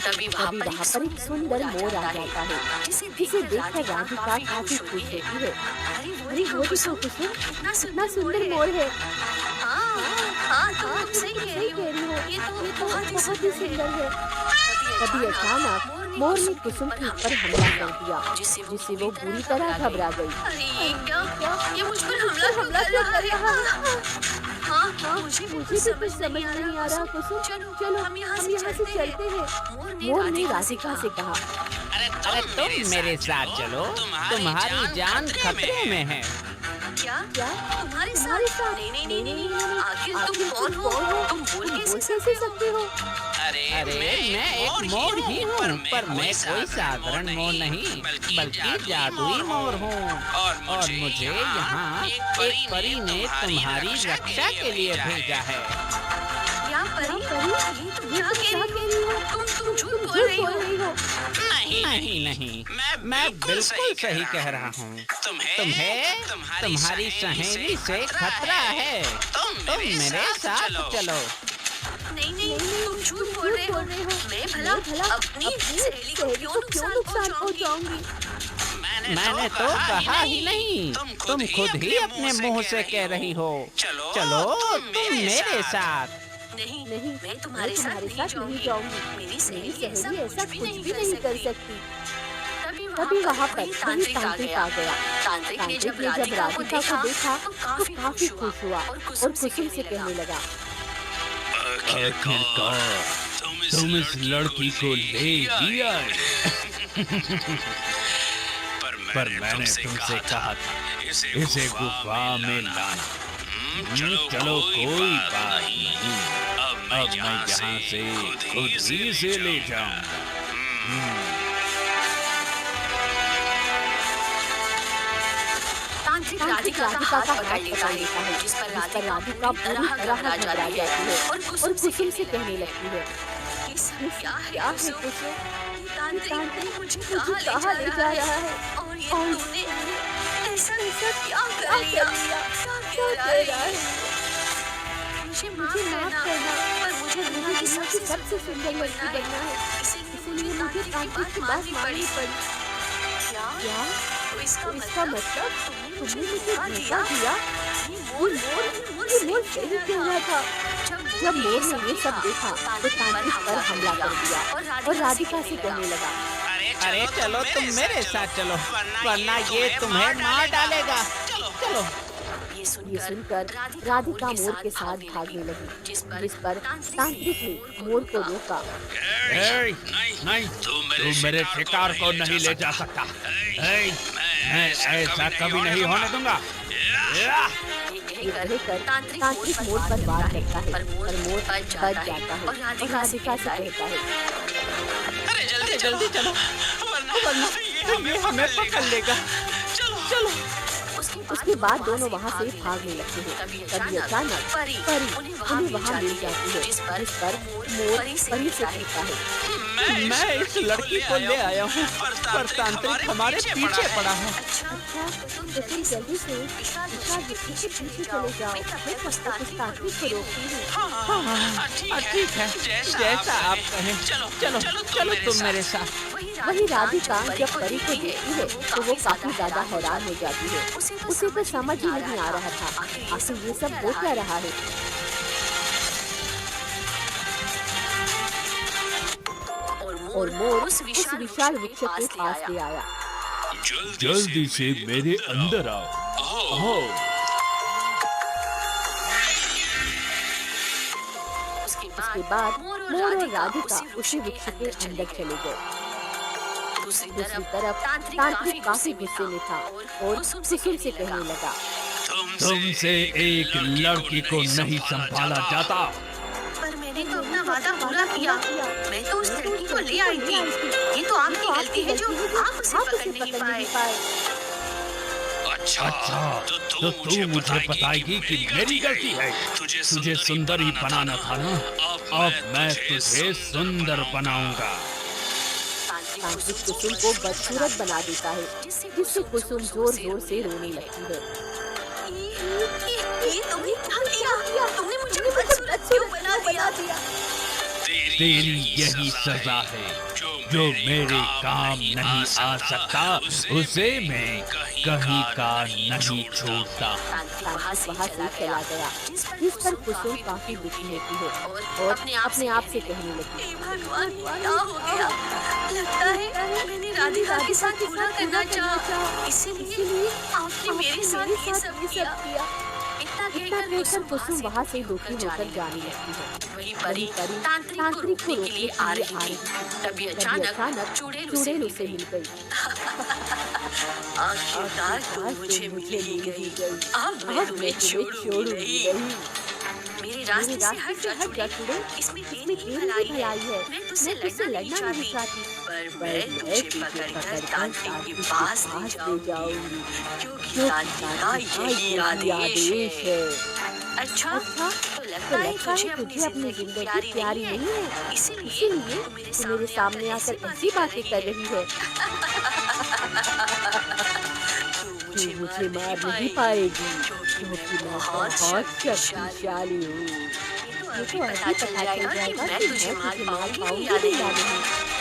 तभी वहाँ पर एक सुंदर मोर आ जाता है, जिसे देखकर राधिका काफी खुश होती है। अरे वो देखो कुसुम, कितना सुंदर मोर है। हाँ, तुम सही कह रही हो। ये तो बहुत ही सुंदर है। तभी अचानक मोर ने कुसुम के ऊपर हमला कर दिया, जिससे वो बुरी तरह घबरा गई। अरे क्या ये मुझ पर हमला क्यों कर रहा है? हाँ, मुझे भी कुछ समझ नहीं आ रहा। कुसुम, चलो हम यहाँ से चलते हैं। मोर ने राधिका से कहा, अरे तुम मेरे साथ चलो, तुम्हारी जान खतरे में है। क्या तुम्हारे साथ? नहीं, आखिर तुम कौन हो? तुम बोल कैसे सकते हो? अरे मैं एक मोर ही हूँ, पर मैं कोई साधारण मोर नहीं, बल्कि जादुई मोर हूँ। और मुझे यहाँ एक परी ने तुम्हारी रक्षा के लिए भेजा है। क्या परी? क्या कह रही हो? तुम झूठ बोल रही हो। नहीं, मैं बिल्कुल सही कह रहा हूँ। तुम्हें तुम्हारी सहेली से खतरा है। तुम मेरे साथ चलो। नहीं, तुम झूठ बोल रहे हो। मैं भला अपनी सहेली को क्यों नुकसान पहुंचाऊंगी? मैंने तो कहा ही नहीं, तुम खुद ही अपने मुंह से कह रही हो। चलो तुम मेरे साथ। नहीं, मैं तुम्हारे साथ नहीं जाऊंगी। मेरी सहेली ऐसा कुछ भी नहीं कर सकती। तभी वहाँ पर तांत्रिक आ गया। तांत्रिक ने जब राधिका को देखा तो काफी खुश हुआ और कुसुम से कहने लगा, आखिरकार तुम इस लड़की को ले लिया। पर मैंने तुमसे कहा था इसे गुफा में लाना। चलो कोई बात नहीं, अब मैं यहाँ से खुद ही से ले जाऊंगा। तांत्रिक राधिका का हाथ पकड़ लेता है, जिस पर राधिका पूरी तरह घबरा जाती है और कुसुम से कहने लगती है, क्या है कुसुम? तांत्रिक मुझे कहाँ ले जा रहा है? और तुमने ऐसा क्या कर लिया? क्या कर रहा है? मुझे माफ करना, पर मुझे दुनिया की सबसे सुंदर लड़की बनना है, इसलिए मुझे तांत्रिक की बात माननी पड़ी। क्या? तो इसका मतलब तुमने मुझे धोखा दिया? ये मोर सही कह रहा था। जब मोर ने ये सब देखा तो तांत्रिक पर हमला कर दिया और राधिका से कहने लगा, अरे चलो तुम मेरे साथ चलो, वरना ये तुम्हें मार डालेगा। चलो। ये सुनकर राधिका मोर के साथ भागने लगी, जिस पर तांत्रिक ने मोर को रोका। नहीं, तुम मेरे शिकार को नहीं ले जा सकता। मैं ऐसा कभी नहीं होने दूंगा। ये कहकर तांत्रिक मोर पर वार करता है, पर मोर बच जाता है और राधिका से कहता है, अरे जल्दी चलो, वरना ये हमें पकड़ लेगा। चलो। उसके बाद दोनों वहाँ से भागने लगते हैं। तभी अचानक परी उन्हें वहाँ मिल जाती है, जिस पर मोर परी से कहता है, मैं इस लड़की को ले आया हूँ, पर तांत्रिक हमारे पीछे पड़ा है। अच्छा, तो तुम जल्दी से विशाल वृक्ष के पीछे चले जाओ, मैं उस तांत्रिक को रोकती हूँ। ठीक है, जैसा आप कहें। चलो तुम मेरे साथ। वही राधिका जब परी को देखती है तो वो काफी ज्यादा हैरान हो जाती है। उसे तो समझ ही नहीं आ रहा था आखिर ये सब हो क्या रहा है। और मोर उस विशाल वृक्ष के पास ले आया। जल्दी से मेरे अंदर आओ। उसके बाद मोर और राधिका उसी वृक्ष के अंदर चले गए। दूसरी तरफ तांत्रिक काफी गुस्से में था और कुसुम से कहने लगा, तुमसे एक लड़की को नहीं संभाला जाता। पर मैंने तो अपना वादा पूरा किया। मैं तो उस लड़की को ले आई थी। ये तो आपकी गलती है जो आप उसे पकड़ नहीं पाए। अच्छा, तो तू मुझे बताएगी कि मेरी गलती है। तुझे सुंदर ही बनाना था ना, अब मैं तुझे सुंदर बनाऊंगा। तांत्रिक कुसुम को बदसूरत बना देता है, जिससे कुसुम जोर से रोने लगती है। ये तुमने क्या किया? तुमने मुझे बदसूरत क्यों बना दिया? तेरी यही सजा है। जो मेरे काम नहीं आ सकता उसे मैं कहीं का नहीं छोड़ता। वहाँ से चला गया, जिस पर कुसुम काफी दुखी होती है और अपने आप से कहने लगी, भगवान क्या हो गया? लगता है मैंने राधिका के साथ पूरा करना चाहा, इसीलिए आपने मेरे साथ ये सब किया। इतना कहकर कुसुम वहाँ से दुखी होकर जाने लगती है। वही परी तांत्रिक को रोकने के लिए आ रही थी। तभी अचानक चुड़ैल उसे मिल गई। आखिरकार तुम मुझे मिल गई। अब मैं तुम्हें छोड़ूंगी नहीं। मेरे रास्ते से हट जा चुड़ैल। इसमें तेरी भलाई है। मैं तुझसे लड़ना नहीं चाहती, पर मैं तुझे पकड़कर तांत्रिक के पास ले जाऊंगी, क्योंकि तांत्रिक का यही आदेश है। अच्छा, तो लगता है तुझे अपनी जिंदगी प्यारी नहीं है, इसीलिए तू मेरे सामने आकर ऐसी बातें कर रही है। तू मुझे मार नहीं पाएगी, क्योंकि मैं बहुत शक्तिशाली हूँ। ये तो अभी पता चल जाएगा कि मैं तुझे मार पाऊंगी या नहीं।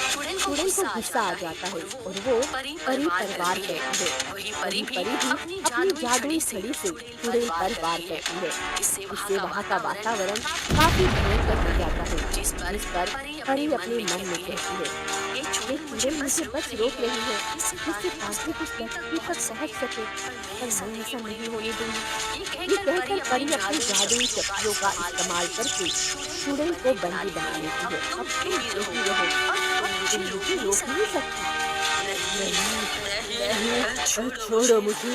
चुड़ैल को गुस्सा आ जाता है और वो परी पर वार करती है। वही परी भी अपनी जादुई छड़ी से चुड़ैल पर वार करती है। इससे वहाँ का वातावरण काफी भयंकर हो जाता है, जिस पर परी अपने मन में कहती है, ये चुड़ैल मुझे बस रोक रही है, जिससे तांत्रिक उस लड़की पर पहुँच सके, पर मैं ऐसा नहीं होने दूंगी। ये कहकर परी अपनी जादुई शक्तियों का इस्तेमाल करके चुड़ैल को बंदी बना लेती है। अब तुम यही रहो, मुझे रोक नहीं सकती। छोड़ो मुझे।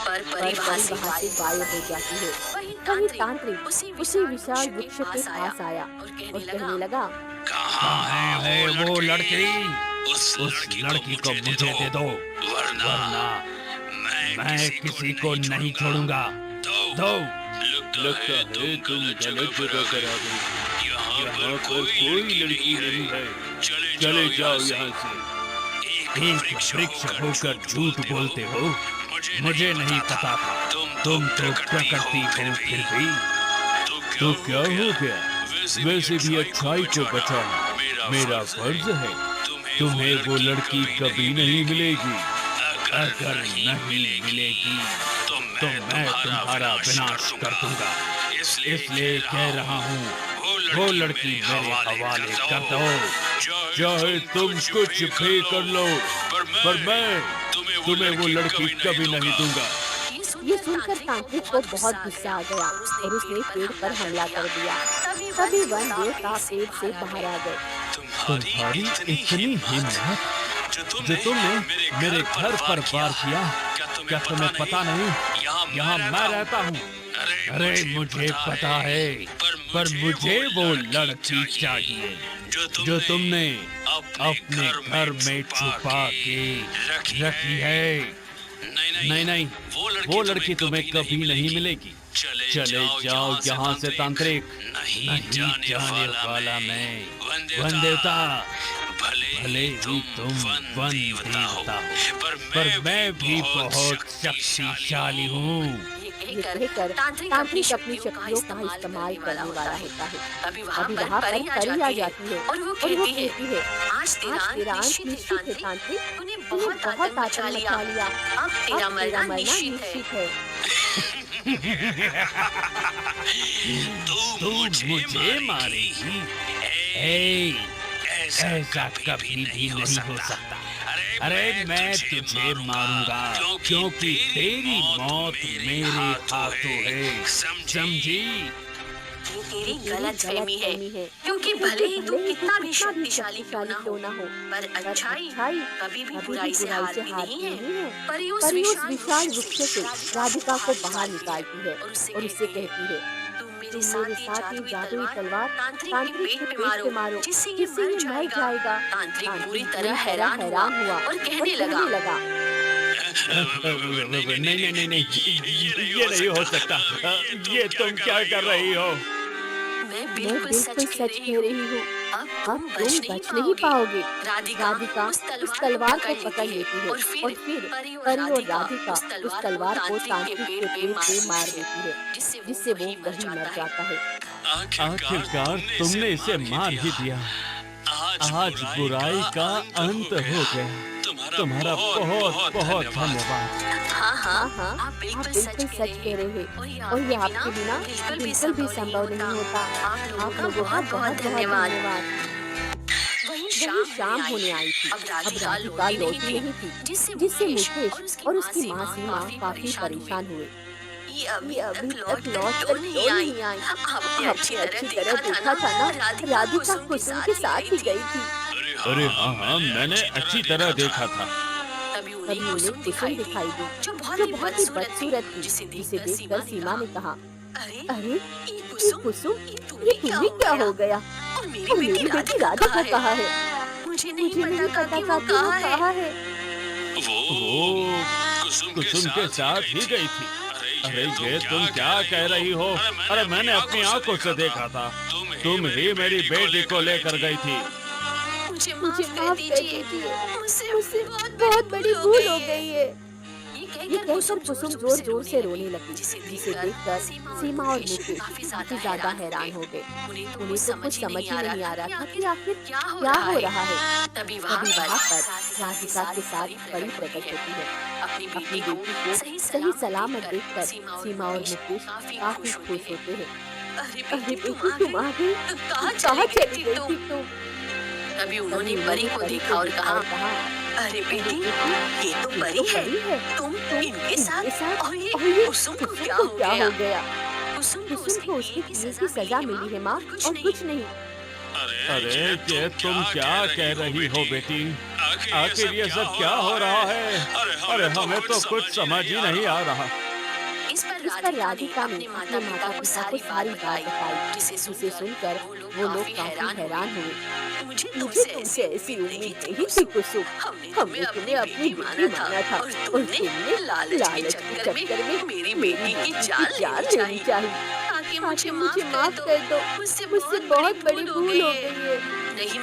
पर परी वहाँ से गायब हो जाती है। वही तांत्रिक उसी विशाल वृक्ष के पास आया और कहने लगा, कहाँ है वो लड़की? उस लड़की को मुझे दे दो, वरना मैं किसी को नहीं छोड़ूंगा। दो। लगता है तुम गलत जगह पर आ गई। यहाँ पर कोई लड़की नहीं है, चले जाओ यहाँ से। एक वृक्ष होकर झूठ बोलते हो, मुझे नहीं पता था तुम तो प्रकृति हो फिर भी। तो क्या हो गया? वैसे भी अच्छाई को बचाना मेरा फर्ज है। तुम्हें वो लड़की कभी नहीं मिलेगी। अगर नहीं मिलेगी तो मैं तुम्हारा विनाश कर दूंगा। इसलिए कह रहा हूँ, वो लड़की मेरे हवाले कर दो। चाहे तुम कुछ भी कर लो, पर मैं तुम्हें वो लड़की कभी नहीं दूंगा। ये सुनकर तांत्रिक को बहुत गुस्सा आ गया और उसने पेड़ पर हमला कर दिया। तभी वन देवता पेड़ से बाहर आ गए। तुम्हारी इतनी हिम्मत जो तुमने मेरे घर पर वार किया, क्या तुम्हें पता नहीं यहाँ मैं रहता हूँ? अरे मुझे पता है, पर मुझे वो लड़की चाहिए जो तुमने अपने घर में छुपा के रखी है। नहीं, वो लड़की तुम्हें कभी नहीं मिलेगी। चले जाओ यहाँ से तांत्रिक। नहीं जाने वाला मैं वन देवता। भले ही तुम वन देवता हो, पर मैं भी बहुत शक्तिशाली हूँ। ये कहकर तांत्रिक अपनी शक्तियों का इस्तेमाल करने वाला होता है। तभी वहाँ पर परी आ जाती है और वो कहती है, आज तेरा अंत निश्चित है तांत्रिक, तूने बहुत आतंक मचा लिया। अब तेरा मरना निश्चित है। तू मुझे मारेगी? ऐसा कभी भी नहीं हो सकता। अरे मैं तुझे मारूंगा, क्योंकि तेरी मौत मेरे हाथों है। समझी? ये तेरी गलतफहमी है, क्योंकि भले ही तू कितना भी शक्तिशाली क्यों ना हो, पर अच्छाई कभी भी बुराई से हारती नहीं है। परी उस विशाल वृक्ष से राधिका को बाहर निकालती है और उससे कहती है, तुम मेरे साथ ये जादुई तलवार तांत्रिक के पेट पे मारो, जिससे ये मर जाएगा। तांत्रिक पूरी तरह हैरान हुआ और कहने लगा, नहीं, ये नहीं हो सकता। ये तुम क्या कर रही हो? मैं बिल्कुल सच कह रही हूँ। अब तुम बच नहीं पाओगे। राधिका उस तलवार को पकड़ लेती है और फिर परी और राधिका उस तलवार को तांत्रिक के पेट पे मार देती है, जिससे वो वहीं मर जाता है। आखिरकार तुमने इसे मार ही दिया। आज बुराई का अंत हो गया। तुम्हारा बहुत बहुत धन्यवाद। हाँ, आप बिल्कुल सच कह रहे हैं और ये आपके बिना बिल्कुल भी संभव नहीं होता। आप लोगों का बहुत धन्यवाद। वहीं शाम होने आई थी। अब राधिका लौटी नहीं थी, जिससे मुकेश और उसकी माँ सीमा काफी परेशान हुए। ये अभी तक लौट कर क्यों नहीं आई? आपने अच्छी तरह देखा था ना, राधिका कुसुम के साथ ही गई थी। अरे हाँ, मैंने अच्छी तरह देखा था। तभी उन्हें कुसुम दिखाई दी, जो बहुत ही बदसूरत थी, जिसे देखकर सीमा ने कहा, अरे ये कुसुम, ये तुम्हें क्या हो गया? और मेरी बेटी राधिका कहाँ है? मुझे नहीं पता कि वो कहाँ है। वो कुसुम के साथ ही गई थी। अरे ये तुम क्या कह रही हो? अरे मैंने अपनी आंखों से देखा था। तुम ही मेरी बेटी को लेकर गई थी। मुझे माफ कर दीजिए, मुझसे बहुत बड़ी भूल हो गई है। ये कहकर कुसुम जोर से रोने लगी, जिसे देखकर सीमा और मुकेश काफी ज्यादा हैरान हो गए। उन्हें तो कुछ समझ ही नहीं आ रहा था कि आखिर क्या हो रहा है। तभी वहाँ पर राधिका के साथ परी प्रकट होती है। अपनी बेटी को सही सलामत देखकर सीमा और मुकेश काफी खुश होते हैं। अरे बेटी तुम आ गई, कहाँ चली गई थी तुम? तभी उन्होंने परी को देखा और कहा, अरे बेटी ये तो परी है, तुम इनके साथ और ये कुसुम को क्या हो गया? कुसुम को उसके किए की सजा मिली है माँ, और कुछ नहीं। अरे ये तुम क्या कह रही हो बेटी? आखिर ये सब क्या हो रहा है? अरे हमें तो कुछ समझ ही नहीं आ रहा। इस पर राधिका ने अपने माता पिता को सारी बात बताई, जिसे सुनकर वो लोग काफी हैरान हुए। मुझे तुमसे ऐसी उम्मीद नहीं थी कुसुम। हमने तुम्हें अपनी बेटी माना था और तुमने लालच के चक्कर में मेरी बेटी की जान लेनी चाहिए। आके मुझे माफ कर दो, मुझसे बहुत बड़ी भूल हो गई है। नहीं,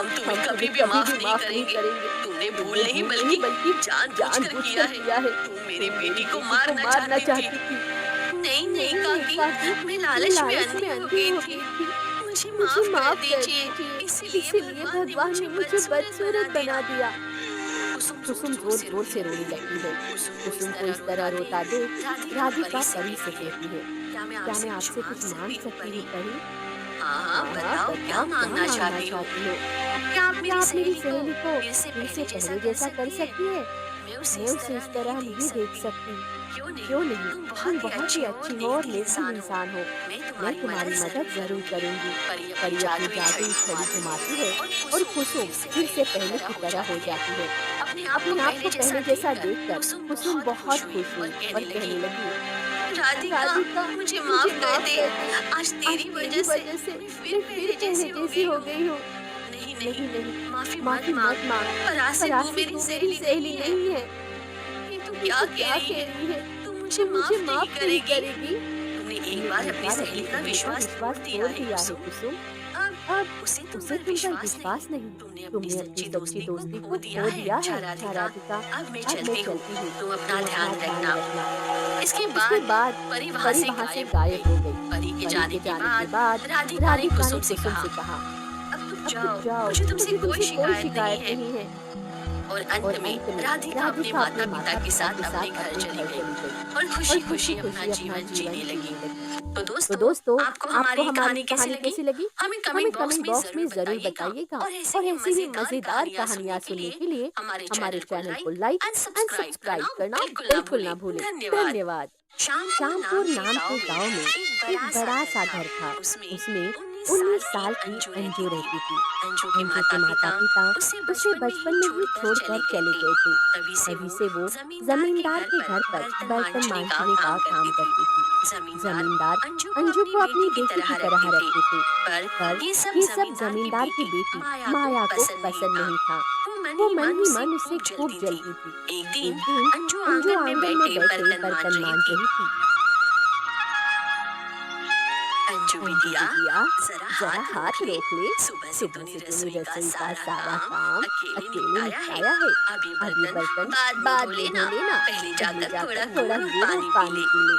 हम तुम्हें कभी भी माफ नहीं करेंगे। तूने भूल नहीं बल्कि जानबूझकर किया है। तू मेरी बेटी को मारना चाहती थी। नहीं नहीं काकी, मैं लालच में अंधी हो गई थी। मुझे माफ कर दीजिए। इसीलिए भगवान ने मुझे बदसूरत बना दिया। कुसुम जोर जोर से रोने लगती है। कुसुम को इस तरह रोता देख राधिका परी से कहती है, क्या मैं आपसे कुछ मांग सकती हूँ परी? हाँ बताओ, क्या मांगना चाहती हो? क्या आप क्या आप मेरी सहेली को फिर से पहले जैसा कर सकती है? मैं उसे इस तरह नहीं देख सकती। क्यों नहीं? तुम बहुत ही अच्छी हो और नेक इंसान हो। मैं तुम्हारी मदद जरूर करूंगी। परी अपनी जादुई छड़ी घुमाती है और कुसुम फिर से पहले की तरह हो जाती है। अपने आप को पहले जैसा देखकर कुसुम बहुत खुश हुई और कहने लगी, राधिका मुझे माफ कर दे। आज तेरी वजह से फिर पहले जैसी हो गई हूँ। नहीं, माफी मत मांग। परासी वो मेरी सहेली नहीं है। ये तू क्या कह रही है? तू मुझे माफ नहीं करेगी। तूने एक बार अपनी सहेली का विश्वास तोड़ दिया है कुसुम। अब उसे तुम पर विश्वास नहीं। तुमने अपनी सच्ची दोस्ती को खो दिया है राधिका। अब मैं चलती हूँ, तुम अपना ध्यान रखना। इसके बाद परी वहाँ से गायब हो गई। परी के जाने के बाद राधिका ने कुसुम से कहा, अब तुम जाओ, मुझे तुमसे कोई शिकायत नहीं है। और अंत में राधिका अपने माता पिता के साथ अपने घर चली गई और खुशी खुशी अपना जीवन जीने लगी। तो दोस्तों आपको हमारी कहानी कैसी लगी? हमें कमेंट बॉक्स में जरूर बताइएगा। और ऐसी ही मजेदार कहानियाँ सुनने के लिए हमारे चैनल को लाइक एंड सब्सक्राइब करना बिल्कुल ना भूलें। धन्यवाद। श्यामपुर नाम के गांव में एक बड़ा सा घर था। उसमें 19 साल की अंजू रहती थी। अंजू के माता पिता उसे बचपन में ही छोड़कर चले गए थे। तभी से वो जमींदार के घर पर बर्तन मांजने का काम करती थी। जमींदार अंजू को अपनी बेटी की तरह रखते थे, पर ये सब जमींदार की बेटी माया को पसंद नहीं था। वो मन ही मन उससे खूब जलती थी। एक दिन अंजू आंगन में बैठे बर्तन मांज रही थी। अंजू बिटिया जरा हाथ रोक ले। सुबह से तूने रसोई का सारा काम अकेले निपटाया है। अभी बर्तन बाद में धो लेना। पहले जाकर थोड़ा पानी पी ले।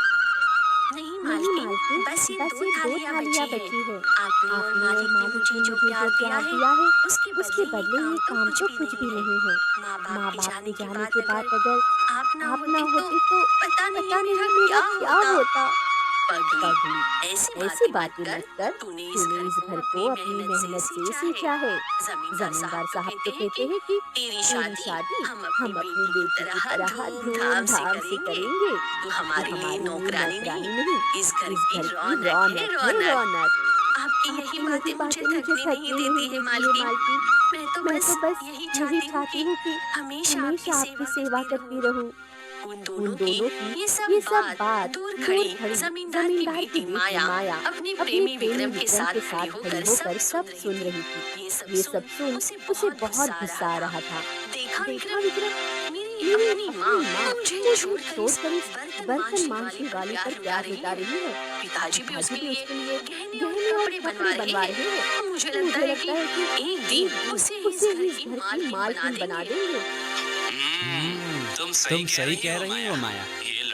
नहीं मालकिन, बस ये 2 थालियाँ बची है। आपने और मालिक ने मुझे जो प्यार दिया है उसके बदले ये काम तो कुछ भी नहीं है। माँ बाप के जाने के बाद अगर आप ना होती तो पता नहीं मेरा क्या होता। पगली, ऐसी बातें मत कर। तूने इस घर को अपनी मेहनत से सींचा है। जमींदार साहब तो कहते हैं कि तेरी शादी हम अपनी बेटी की तरह धूमधाम से करेंगे। तू हमारे लिए नौकरानी नहीं, इस घर की रौनक। आपकी यही बातें मुझे थकने नहीं देती है मालकिन। मैं तो बस यही चाहती हूँ कि हमेशा आपकी सेवा करती रहूँ। उन दोनों की ये सब बात दूर खड़ी जमींदार की बेटी माया अपने प्रेमी विक्रम के साथ खड़ी होकर सब सुन रही थी। ये सब सुन उसे बहुत गुस्सा आ रहा था। देखा विक्रम, मेरी अपनी माँ मुझे छोड़कर इस बर्तन मांजने वाले पर प्यार जता रही है। पिताजी भी उसके लिए गहने और कपड़े बनवा रहे हैं। मुझे लगता है कि एक दिन उसे इस घर की मालकिन बना देंगे। तुम सही कह रही हो माया।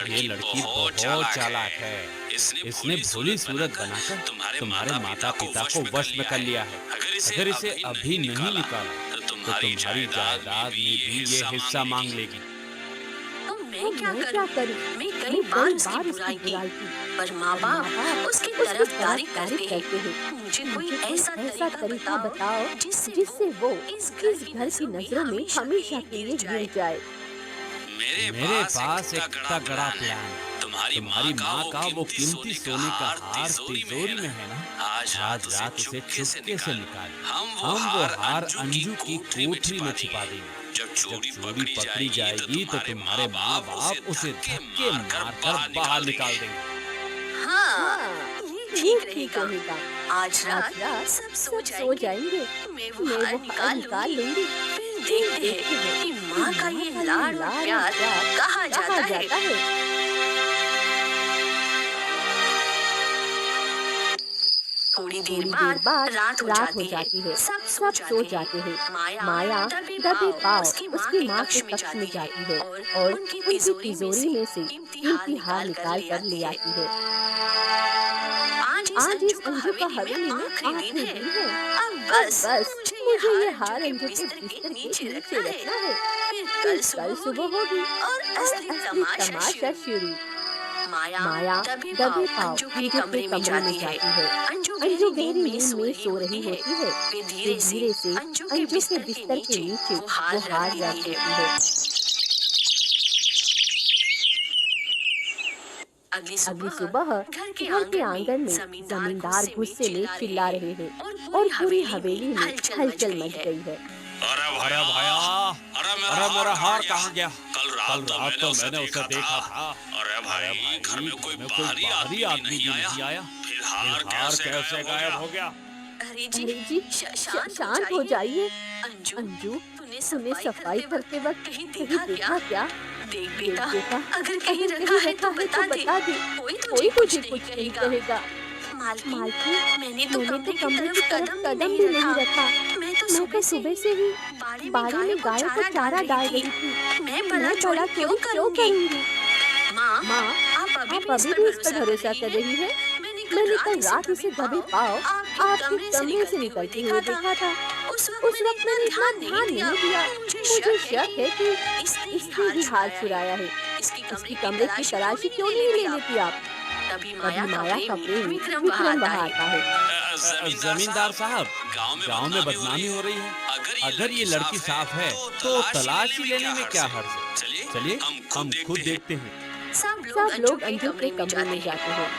ये लड़की बहुत चालाक है। इसने भोली सूरत बनाकर तुम्हारे माता पिता को वश में कर लिया है। अगर इसे अभी नहीं निकाला तो तुम्हारी जायदाद में भी ये हिस्सा मांग लेगी। तो मैं क्या करूं? मैं कई बार उसकी बुराई की, पर माँ बाप उसकी तरफदारी करते हैं। मुझे कोई ऐसा तरीका बताओ जिससे वो इस घर की नजरों में हमेशा के लिए गिर जाए। मेरे पास एक तगड़ा प्लान है। तुम्हारी माँ का वो कीमती सोने का हार तिजोरी में है ना, आज रात उसे चुपके से निकाल हम वो हार अंजू की कोठरी में छिपा देंगे। जब चोरी पकड़ी जाएगी तो तुम्हारे माँ बाप उसे धक्के मारकर बाहर निकाल देंगे। हाँ, ये ठीक रहेगा। आज रात सब सो जाएंगे। मैं वो हार निकाल लूंगी। फिर देखते हैं कि माँ का ये लाड और प्यार कहाँ जाता है। थोड़ी देर बाद रात हो जाती है। सब सो जाते हैं। माया दबे पाँव उसकी माँ के कक्ष में जाती है और उनकी तिजोरी में से कीमती हार निकाल कर ले आती है। आज इस अंजू का हवेली में आखिरी दिन है। अब बस मुझे ये हार अंजू के बिस्तर के नीचे रखना है। फिर कल सुबह होगी और असली तमाशा शुरू। माया दबे पाँव अंजू के कमरे में जाती है। अंजू गहरी नींद में सो रही होती है। फिर धीरे से अंजू के बिस्तर के नीचे वो हार रख देती है। अगली सुबह घर के आंगन में जमींदार गुस्से में चिल्ला रहे हैं और पूरी हवेली में हलचल मच गई है। अरे भैया, अरे मेरा हार कहाँ गया? कल रात तो मैंने उसे देखा था। अरे भाई, घर में कोई बाहरी आदमी भी नहीं आया। फिर हार कैसे गायब हो गया? अरे जी शांत हो जाइए। अंजू तूने सफाई करते वक्त कहीं देखा क्या? देख बेटा, अगर कहीं रखा है तो बता दे। कोई तुझे कुछ नहीं कहेगा। मालकिन, मैंने तो कमरे की तरफ कदम भी नहीं रखा। मैं तो सुबह से ही बाड़ी में गायों को चारा डाल रही थी। मैं बड़ा क्यों करूँगी? माँ, आप अभी भी इस पर भरोसा कर रही है? मैंने कल रात इसे दबे पाँव आपके कमरे से निकलते हुए देखा था। उस वक्त मैंने इतना ध्यान नहीं दिया। मुझे शक है कि इसने ही हार चुराया है। इसकी कमरे की तलाशी क्यों नहीं ले लेती आप? तभी माया का प्रेम विक्रम बहाता है। जमींदार साहब, गांव में बदनामी हो रही है। अगर ये लड़की साफ है तो तलाशी लेने में क्या हर्ज है? चलिए हम खुद देखते हैं। सब लोग अंजू के कमरे में जाते हैं।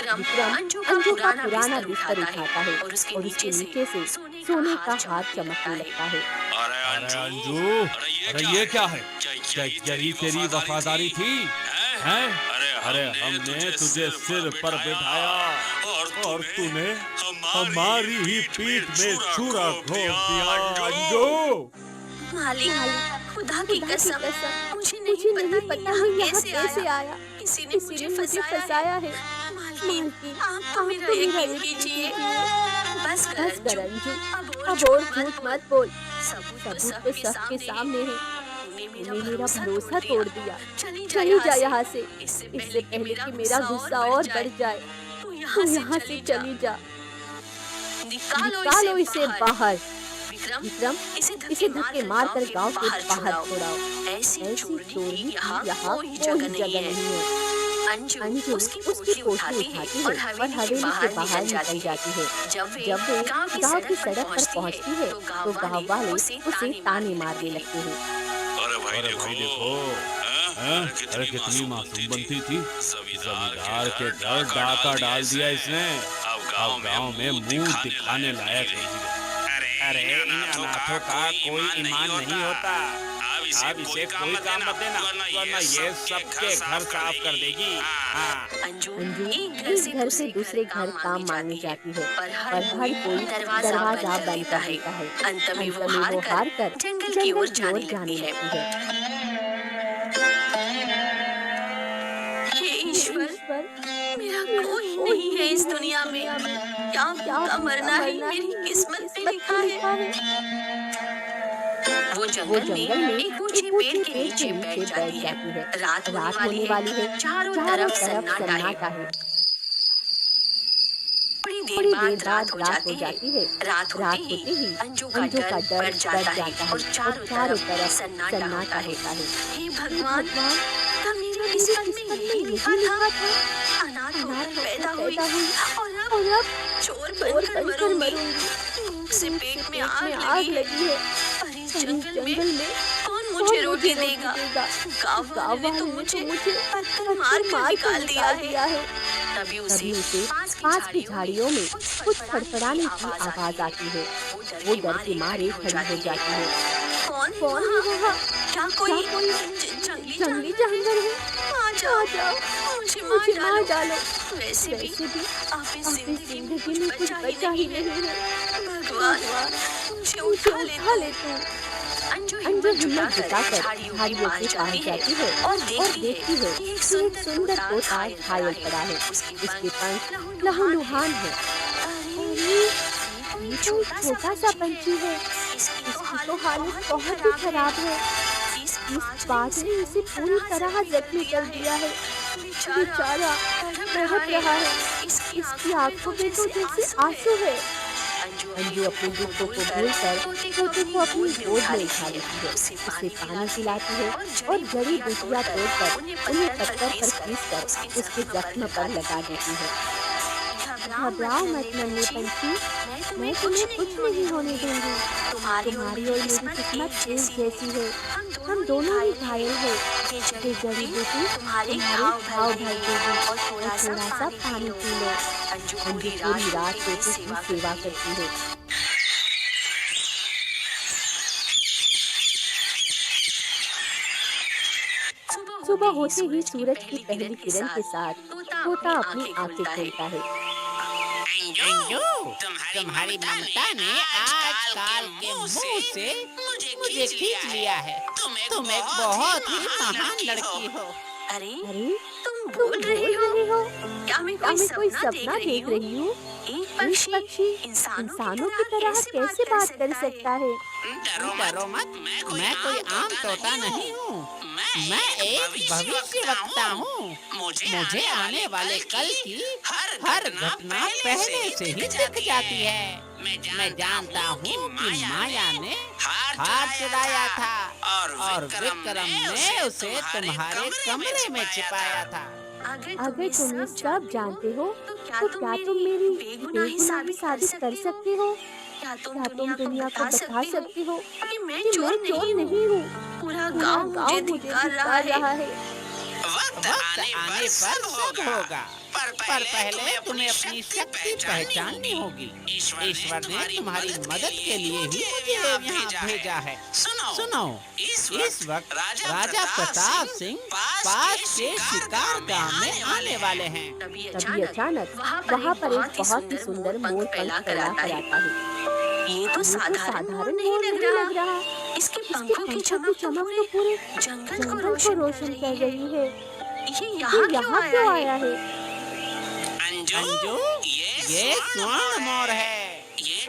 विक्रम अंजू का पुराना बिस्तर उठाता है और उसके नीचे से सोने का हार चमकने लगता है। अरे अंजू, अरे ये क्या है? यही तेरी वफादारी थी? हैं? अरे हमने तुझे सिर पर बिठाया और तूने हमारी ही पीठ में छुरा घोंप दिया। अंजू, मालिक, खुदा की कसम, मुझे नहीं पता यहाँ कैसे आया। किसी ने मुझे फंसाया है। मालिक, आप मेरा यकीन कीजिए। बस कर अंजू, अब और झूठ मत बोल। सबूत तो सबके सामने है। तूने मेरा भरोसा तोड़ दिया। चली जा यहाँ से। इससे पहले कि मेरा गुस्सा और बढ़ जाए, तू यहाँ से चली जा। निकालो इसे बाहर। विक्रम, इसे धक्के मारकर गांव के बाहर छोड़ाओ। ऐसी चोरी यहाँ कोई जगह नहीं है। अंजू उसकी पोटली उठाती है और हवेली के बाहर निकल जाती है। जब वे गांव की सड़क पर पहुंचती है तो गांव वाले उसे ताने मारने लगते हैं। अरे भाई देखो, अरे कितनी मासूम बनती थी। जमींदार के घर डाका डाल दिया इसने। अब गांव में मुंह दिखाने लायक नहीं। अरे इन अनाथों का कोई ईमान नहीं होता। अब इसे कोई काम मत देना, वरना ये सबके घर साफ कर देगी। अंजू एक घर से दूसरे घर काम मांगने जाती है, पर हर कोई दरवाजा बंद कर देता है। अंत में वो हार कर जंगल की ओर जाने लगती है। ईश्वर, मेरा कोई नहीं है इस दुनिया में। क्या मरना ही मेरी किस्मत में लिखा है। वो जंगल में एक ऊंचे पेड़ के नीचे बैठ जाती है। रात होने वाली है। चारों तरफ सन्नाटा है। बड़ी देर बाद रात हो जाती है। रात होते ही अंजू का डर बढ़ जाता है और चारों तरफ सन्नाटा होता है। हे भगवान, मेरी किस्मत में यही लिखा था। अनाथ होकर पैदा हुई और अब चोर बनकर मरूंगी। भूख से पेट में आग लगी है। जंगल में कौन मुझे रोटी देगा? गाँव वालों ने तो मुझे पत्थर मार कर निकाल दिया है। तभी उसे पास की झाड़ियों में कुछ फड़फड़ाने की आवाज आती है। वो डर के मारे खड़ी हो जाती है। कौन है वहाँ? क्या कोई जंगली जानवर है? आ जाओ, मुझे मार डालो। वैसे भी आप इस जिंदगी में कुछ बचा ही नहीं है। भगवान, मुझे उठा ले तू। अंजू हिम्मत हिम्मत जुटाकर जुटाकर झाड़ियों झाड़ियों के के पास पास जाती जाती है है और देखती है कि कि एक एक सुंदर सुंदर तोता तोता घायल घायल पड़ा पड़ा है। है। उसके उसके पंख पंख लहूलुहान लहूलुहान है। है। अरे, अरे ये ये कोई कोई छोटा छोटा सा सा पंछी पंछी है। है। इसकी तो इसकी तो हालत हालत बहुत ही बहुत ही खराब खराब है। है। इस इस बाज ने बाज इसे ने पूरी इसे तरह पूरी तरह जख्मी कर जख्मी दिया कर है। दिया है। बेचारा बेचारा तड़प तड़प रहा रहा है। है। इसकी इसकी आंखों में आंखों तो में तो जैसे जैसे आंसू है। आंसू है। अंजू अंजू अपने अपने दुखों को दुखों को भूलकर भूलकर तोते को तोते अपनी को गोद अपनी में गोद उठा में लेती उठा है। लेती है। उसे उसे पानी पानी पिलाती पिलाती है है और और जड़ी जड़ी बूटियां बूटियां तोड़कर तोड़कर उन्हें उन्हें पत्थर पत्थर पर पर पीस कर पीस उसके कर उसके जख्म पर जख्म लगा पर देती लगा है। देती है। घबराओ घबराओ मत मत नन्हे नन्हे पंछी, पंछी, मैं मैं तुम्हें तुम्हें कुछ कुछ नहीं नहीं होने होने दूंगी। दूंगी। तुम्हारी और तुम्हारी मेरी और मेरी किस्मत किस्मत एक एक जैसी जैसी है। है। हम हम दोनों दोनों ही ही घायल घायल हैं। हैं। ये ये जड़ी जड़ी बूटी बूटी तुम्हारे तुम्हारे घाव घाव भर भर देगी देगी और और थोड़ा सा थोड़ा सा पानी पानी पी पी लो। लो। अंजू अंजू पूरी पूरी रात रात तोते की तोते की सेवा सेवा करती है। करती है। सुबह होते ही सूरज की पहली किरण के साथ तोता अपनी आंखें खोलता है। अंजू, तुम्हारी ममता ने आज काल के मुंह से मुझे खींच लिया है। तुम एक बहुत ही महान लड़की हो। अरे, अरे तुम तुम बोल बोल रही हो? रहे हो? क्या मैं क्या मैं कोई सपना सपना देख रही हूँ? एक एक पक्षी पक्षी इंसानों इंसानों की तरह कैसे बात कर सकता है? डरो मत, मैं कोई आम तोता नहीं हूँ। मैं एक भविष्यवक्ता हूँ। मुझे आने वाले कल की हर घटना पहले से ही दिख जाती है। मैं जानता हूँ कि माया ने हार चुराया था और विक्रम ने उसे तुम्हारे कमरे में छिपाया था। अगर तुम ये सब जानते हो तो क्या तुम मेरी बेगुनाही साबित कर सकते हो? क्या क्या तुम दुनिया को बता सकते हो कि मैं कि मैं चोर नहीं हूँ? पूरा पूरा गांव गांव मुझे मुझे धिक्कार धिक्कार रहा रहा है। है। वक्त आने पर सब होगा, पर पहले तुम्हें अपनी शक्ति पहचाननी होगी। ईश्वर ने तुम्हारी मदद के लिए ही मुझे यहाँ भेजा है। सुनो, इस वक्त राजा प्रताप सिंह पास के शिकार गांव में आने वाले हैं। तभी तभी अचानक वहाँ पर एक बहुत ही सुंदर मोर पंख फैला कर आता है। ये तो ये तो साधारण मोर नहीं मोर लग नहीं रहा। लग रहा। इसके इसके पंखों की चमक तो पूरे जंगल को रोशन कर रही है। ये ये यहाँ यहाँ क्यों आया है? अंजू, ये स्वर्ण मोर है।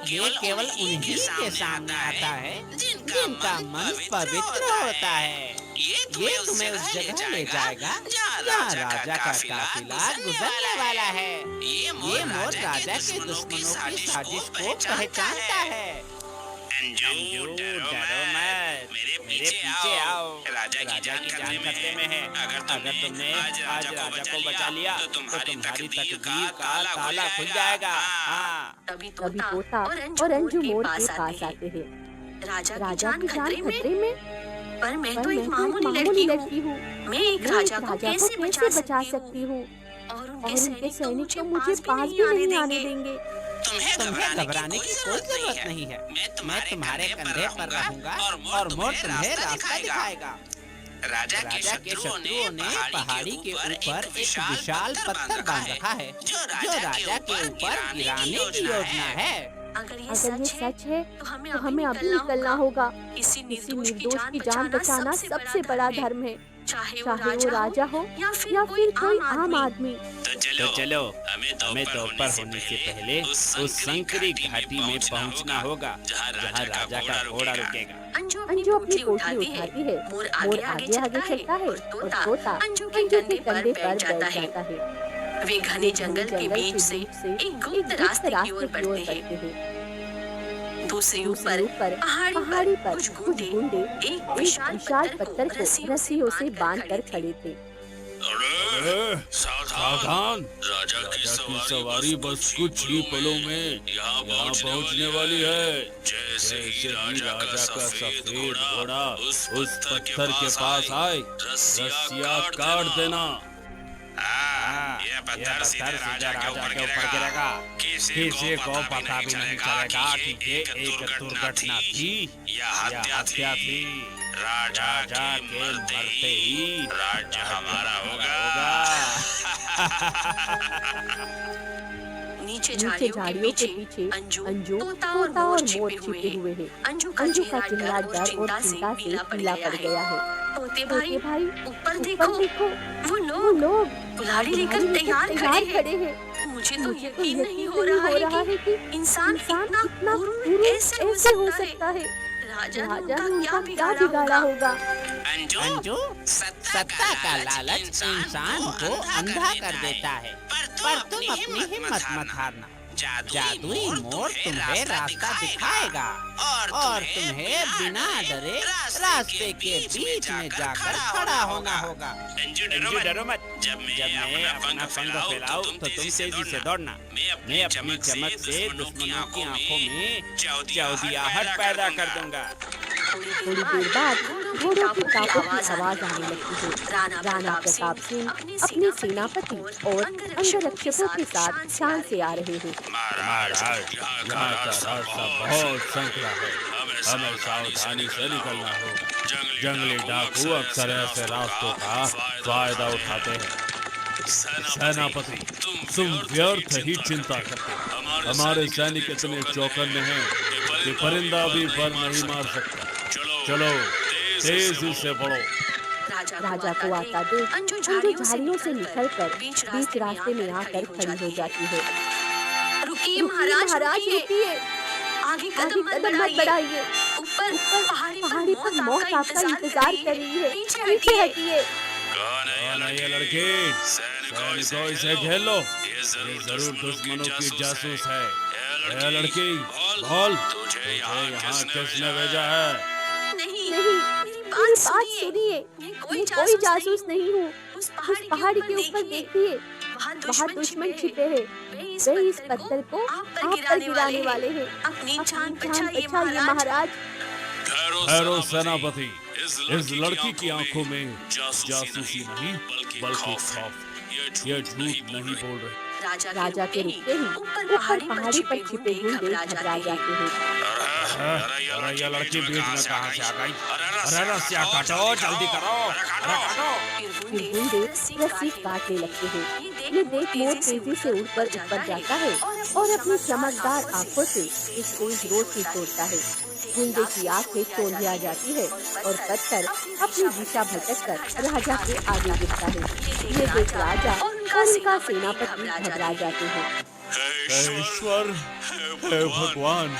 ये केवल उन्हीं के सामने आता है जिनका मन पवित्र होता है। ये तुम्हें उस जगह ले जाएगा जहाँ राजा का काफिला गुजरने वाला है। ये मोर राजा के दुश्मनों की साजिश को पहचानता है। अंजू, डरो मत, मेरे पीछे आओ। राजा की जान खतरे में है। अगर तुमने आज राजा को बचा लिया तो तुम्हारी तकदीर का ताला खुल जाएगा। हाँ। तभी तभी तोता तोता और अंजू मोर के पास आते हैं। राजा राजा की जान खतरे में, पर मैं पर तो मैं एक तो एक मामूली मामूली लड़की लड़की हूँ। हूँ। मैं एक मैं राजा एक को राजा कैसे को कैसे बचा सकती सकती हूँ? हूँ? और और उनके उनके सैनिक तो मुझे मुझे पास भी नहीं आने देंगे। तुम्हें घबराने की कोई जरूरत नहीं है। मैं तुम्हारे कंधे पर रहूंगा और मोर तुम्हें रास्ता दिखाएगा। राजा के शत्रुओं ने पहाड़ी के ऊपर एक विशाल पत्थर बांध रखा है जो राजा के ऊपर गिराने की योजना है। अगर ये अगर ये सच है सच है तो हमें तो हमें अभी निकलना होगा। किसी किसी निर्दोष की जान बचाना सबसे बड़ा धर्म है। चाहे वो राजा हो या फिर कोई आम आदमी। तो चलो, हमें दोपहर होने से पहले उस संकरी घाटी में पहुंचना होगा जहां राजा का घोड़ा रुकेगा। अंजू अंजू अपनी पोटली उठाती है। मोर मोर आगे चलता है और तोता अंजू अंजू के के कंधे पर बैठ जाता जाता है। है। वे घने जंगल के बीच से एक गुप्त रास्ते की ओर बढ़ते हैं। दूसरी ऊपर पहाड़ी पर कुछ गुंडे एक विशाल पत्थर को रस्सियों से बांधकर खड़े थे। सावधान, राजा की सवारी बस कुछ ही पलों में यहाँ पहुँचने वाली है। जैसे ही राजा का सफेद घोड़ा उस पत्थर के पास आए, रस्सियाँ काट देना। ये पत्थर सीधे राजा के ऊपर गिरेगा। किसी को पता भी नहीं चलेगा कि ये एक दुर्घटना थी या हत्या थी। राजा के मरते ही राज्य हमारा होगा। नीचे झाड़ियों के पीछे अंजू, तोता और मोर छिपे हुए हैं। अंजू का चेहरा डर और चिंता से पीला पड़ गया है। तोते भाई ऊपर देखो, वो लोग कुल्हाड़ी लेकर तैयार खड़े हैं। मुझे तो यकीन नहीं हो रहा है कि इंसान इतना क्रूर ऐसे हो सकता है। राजा ने उनका क्या बिगाड़ा होगा? अंजू, सत्ता का लालच इंसान को अंधा कर देता है, पर तुम अपनी हिम्मत मत हारना। जादुई मोर तुम्हें रास्ता दिखाएगा और तुम्हें बिना डरे रास्ते के बीच में जाकर खड़ा होना होगा। अंजू डरो मत। जब मैं अपना पंख फैलाऊं तो तुम तेजी से दौड़ना। मैं अपनी चमक से दुश्मनों की आंखों में चौधियाहट पैदा कर दूंगा। थोड़ी देर बाद घोड़ों की टापों की आवाज आने लगती है। राणा प्रताप सिंह अपने सेनापति और अंगरक्षकों के साथ शान से आ रहे हैं। महाराज, यहाँ का रास्ता बहुत संकरा है, हमें सावधानी से निकलना होगा। जंगली डाकू अक्सर ऐसे रास्तों का फायदा उठाते हैं। सेनापति, तुम व्यर्थ ही चिंता करते हो। हमारे सैनिक इतने चौकन्ने हैं कि परिंदा भी पर नहीं मार सकता। चलो तेजी से बढ़ो। राजा को आता देख अंजू झाड़ियों से निकलकर बीच रास्ते में आकर खड़ी हो जाती है। रुकिए महाराज, रुकिए। आगे कदम मत बढ़ाइए। ऊपर पहाड़ी पर मौत आपका इंतजार कर रही है। पीछे हटिए। कौन है ये लड़की? सैनिकों, इसे घेर लो। ये जरूर दुश्मनों की जासूस है। ये लड़की, बोल, तुझे यहाँ किसने भेजा है? नहीं, मेरी बात सुनिए। मैं कोई जासूस नहीं हूँ। उस पहाड़ी के ऊपर देखिए, वहाँ दुश्मन छिपे हैं। वे इस पत्थर को आप पर गिराने वाले हैं। अपनी जान बचाइए महाराज। ठहरो सेनापति, इस लड़की की आंखों में जासूसी नहीं बल्कि खौफ। ये झूठ नहीं बोल रहे। राजा के रुकते ही ऊपर पहाड़ी पर छिपे गुंडे घबरा जाते हैं। अरे ये लड़की बीच में कहाँ से आ गई? अरे रस्सियाँ काटो, जल्दी करो, अरे काटो। फिर गुंडे रस्सी काटने लगते हैं। ये देख मोर तेजी से उड़कर ऊपर जाता है और अपनी चमकदार आंखों से इस तेज रोशनी छोड़ता है। गुंडे की आंखें चौंधिया जाती है और पत्थर अपनी दिशा भटककर राजा के आगे गिरता है। ये देख राजा और उनका सेनापति घबरा जाते हैं। हे ईश्वर, हे भगवान,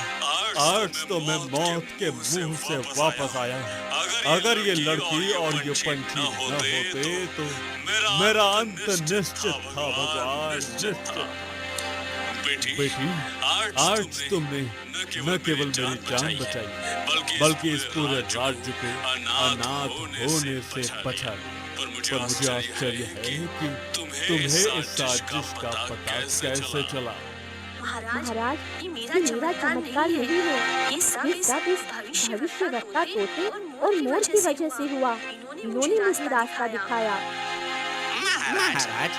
आज तो मैं मौत के मुंह से वापस आया। अगर ये लड़की और ये पंछी न होते तो मेरा अंत निश्चित था भगवान, निश्चित। बेटी, आज तुमने न केवल मेरी जान बचाई बल्कि इस पूरे राज्य को अनाथ होने से बचा लिया। पर मुझे आश्चर्य है कि तुम्हें इस साजिश का पता कैसे चला? महाराज, ये मेरा चमत्कार नहीं है। ये सब इस भविष्यवक्ता तोते और मोर की वजह से हुआ। इन्होंने मुझे रास्ता दिखाया। महाराज,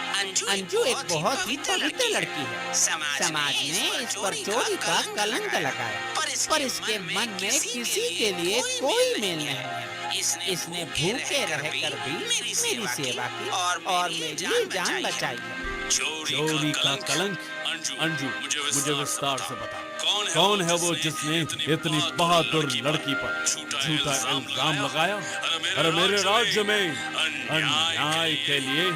अंजू एक बहुत ही पवित्र लड़की है। समाज ने इस पर चोरी का कलंक लगाया, पर इसके मन में किसी के लिए कोई मेल नहीं है। इसने भूखे रहकर भी मेरी सेवा की और मेरी जान बचाई है। चोरी का कलंक? अंजू, मुझे विस्तार से बता, कौन है वो जिसने इतनी बहादुर लड़की पर झूठा इल्जाम लगाया? अरे मेरे राज्य में अन्याय के लिए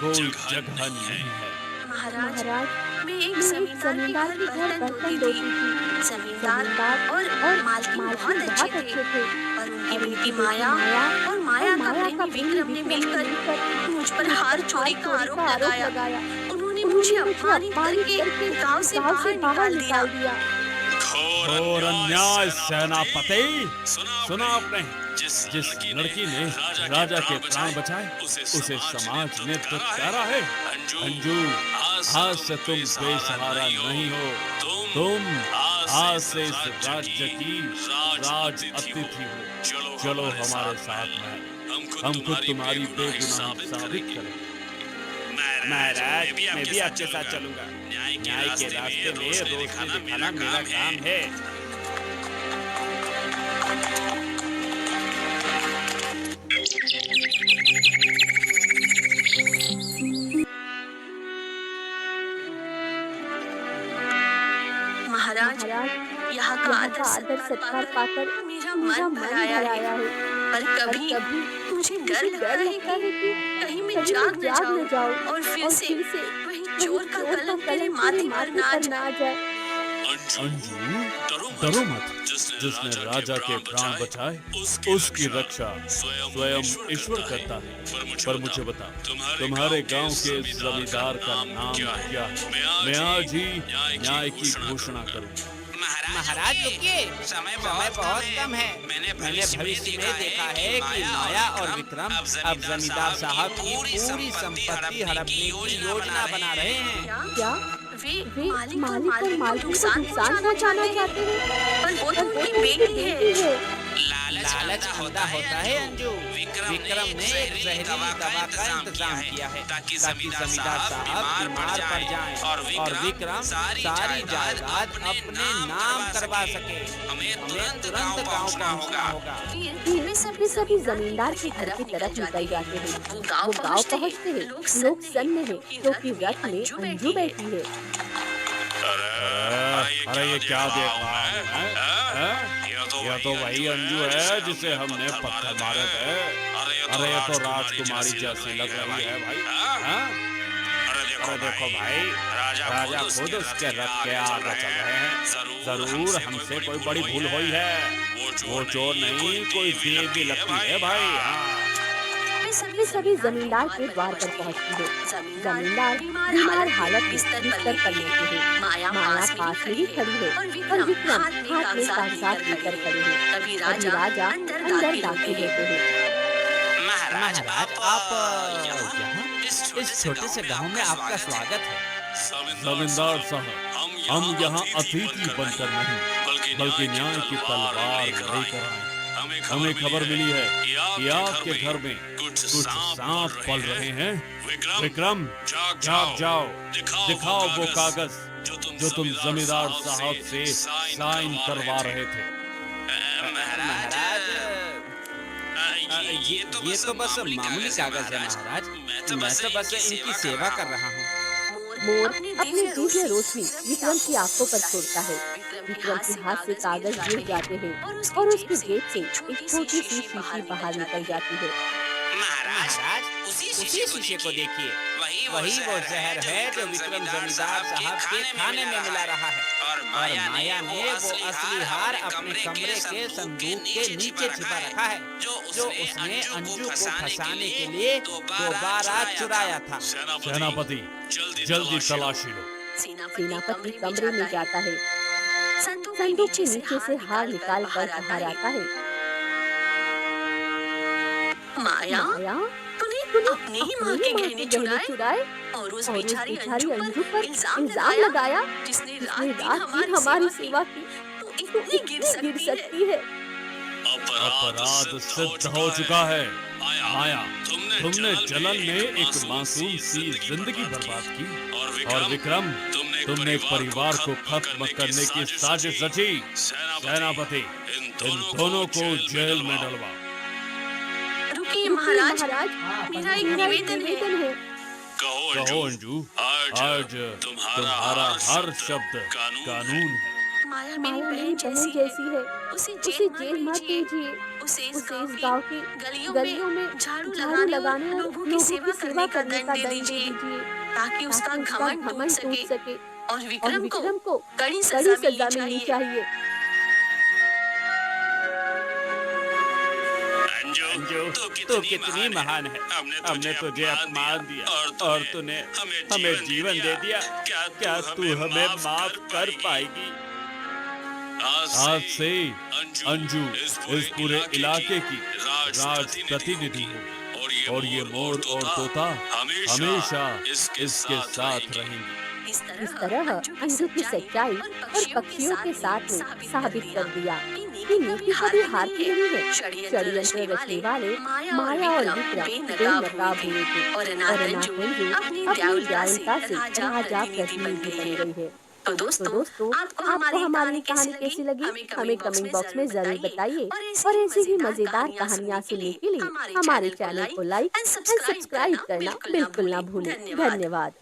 कोई जगह नहीं है। महाराज, मैं एक जमींदार के घर बर्तन धोती थी। जमींदार और मालकिन बहुत अच्छे थे, पर उनकी माया का प्रेमी विक्रम ने मिलकर मुझ पर हार चोरी का आरोप लगाया। उन्होंने मुझे अपमानित करके गांव से बाहर निकाल दिया। घोर अन्याय सेनापति। सुना आपने? जिस लड़की ने राजा के प्राण बचाए उसे समाज ने दुत्कारा है। अंजू, आज से तुम बेसहारा नहीं हो। तुम आज से इस राज्य की राज अतिथि हो। चलो हमारे साथ में, हम खुद तुम्हारी बेगुनाही साबित करेंगे। महाराज, मैं भी आपके साथ चलूंगा। न्याय के रास्ते में रोशनी दिखाना मेरा काम है। उनका आदर सत्कार पाकर मेरा मन भर आया है। पर कभी मुझे डर लगता है कि कहीं मैं जाग न जाऊं और फिर से वही चोर का कलंक मेरे माथे पर ना आ जाए। अंजू, डरो मत। जिसने राजा के प्राण बचाए उसकी रक्षा स्वयं ईश्वर करता है। पर मुझे बता, तुम्हारे गांव के जमींदार का नाम क्या है? मैं आज ही न्याय की घोषणा करूं। महाराज रुकिए, समय बहुत कम है। मैंने भविष्य में देखा है कि माया और विक्रम अब जमींदार साहब की पूरी संपत्ति हड़पने की योजना बना रहे हैं। क्या वे मालिक और मालकिन को नुकसान पहुंचाना चाहते हैं? पर वो तो उनकी बेटी है। लालच अंधा होता है अंजू। विक्रम ने एक जहरीली दवा का इंतजाम किया है ताकि जमींदार साहब बीमार पड़ जाएं और विक्रम सारी जायदाद अपने नाम करवा सके। हमें तुरंत गांव पहुंचना होगा। वे सभी जमींदार के घर की तरफ निकल जाते हैं। वो गांव पहुंचते हैं। लोग सन्न हैं क्योंकि रथ में अंजू बैठी है। अरे ये क्या देख रहा है? यह तो वही अंजू है जिसे हमने पत्थर मारे थे। अरे ये तो राजकुमारी जैसी लग रही है भाई। अरे देखो भाई, राजा खुद उसके रथ के आगे चल रहे हैं। जरूर हमसे कोई बड़ी भूल हुई है। वो चोर नहीं, कोई देवी लगती है भाई। वे सभी जमींदार के द्वार पर पहुंचती है। जमींदार बीमार हालत में बिस्तर पर लेटे हैं। माया पास में ही खड़ी है और विक्रम हाथ में कागजात लेकर खड़े हैं। तभी राजा अंदर दाखिल होते हैं। महाराज, आप यहाँ इस छोटे से गांव में आपका स्वागत है। जमींदार साहब, हम यहाँ अतिथि बनकर नहीं बल्कि न्याय की तलवार लेकर आए। हमें खबर मिली है कि आपके घर में कुछ सांप पल रहे हैं। विक्रम, जाग जाओ, दिखाओ वो कागज जो तुम जमींदार साहब से साइन करवा रहे थे। महाराज, ये तो बस मामूली कागज है महाराज। मैं तो बस इनकी सेवा कर रहा हूँ। मोर अपनी दिव्य रोशनी विक्रम की आंखों पर छोड़ता है। विक्रम के हाथ से कागज गिर जाते हैं और उसकी जेब से एक छोटी सी शीशी बाहर निकल जाती है। महाराज, उसी शीशे को देखिए। वही वो जहर है जो विक्रम जमींदार साहब के खाने में मिला रहा है। और माया ने वो असली हार अपने कमरे के संदूक के नीचे छिपा रखा है जो उसने अंजू को फंसाने के लिए दोबारा चुराया था। सेनापति, जल्दी तलाशी लो। सेनापति कमरे में जाता है। संदूक के नीचे से हार निकाल कर बाहर आता है। माया, तूने अपनी ही माँ के गहने चुराए और उस बेचारी अंजू पर इल्जाम लगाया जिसने रात दिन हमारी सेवा की। तू इतनी गिर सकती है। अपराध सिद्ध हो चुका है। माया, तुमने जलन में एक मासूम सी जिंदगी बर्बाद की और विक्रम, तुमने एक परिवार को खत्म करने की साजिश रची। सेनापति, इन दोनों को जेल में डलवाओ। रुकिए महाराज, मेरा एक निवेदन है। कहो अंजू, आज तुम्हारा हर शब्द कानून है। माया मेरी बहन जैसी है। उसे जेल मत दीजिए। उसे इस गांव की गलियों में झाड़ू लगाने और लोगों की सेवा करने का दंड दे दीजिए ताकि उसका घमंड टूट सके और विक्रम को कड़ी सजा मिलनी चाहिए। तू कितनी महान है। हमने तुझे अपमान दिया और तूने हमें जीवन दे दिया। क्या तू हमें माफ कर पाएगी? आज से अंजू इस पूरे इलाके की राज प्रतिनिधि हो और ये मोर और तोता हमेशा इसके साथ रहेंगे। इस तरह अंजू की सच्चाई और पक्षियों के साथ में साबित कर दिया कि नीति कभी हारती नहीं है। षड्यंत्र रचने वाले माया और विक्रम बेनकाब हुए थे और अंजू अपनी दयालुता से राजा प्रतिनिधि बन गई है। तो दोस्तों, आपको हमारी कहानी कैसी लगी हमें कमेंट बॉक्स में जरूर बताइए और ऐसी ही मजेदार कहानियाँ सुनने के लिए हमारे चैनल को लाइक एंड सब्सक्राइब करना बिल्कुल ना भूलें। धन्यवाद।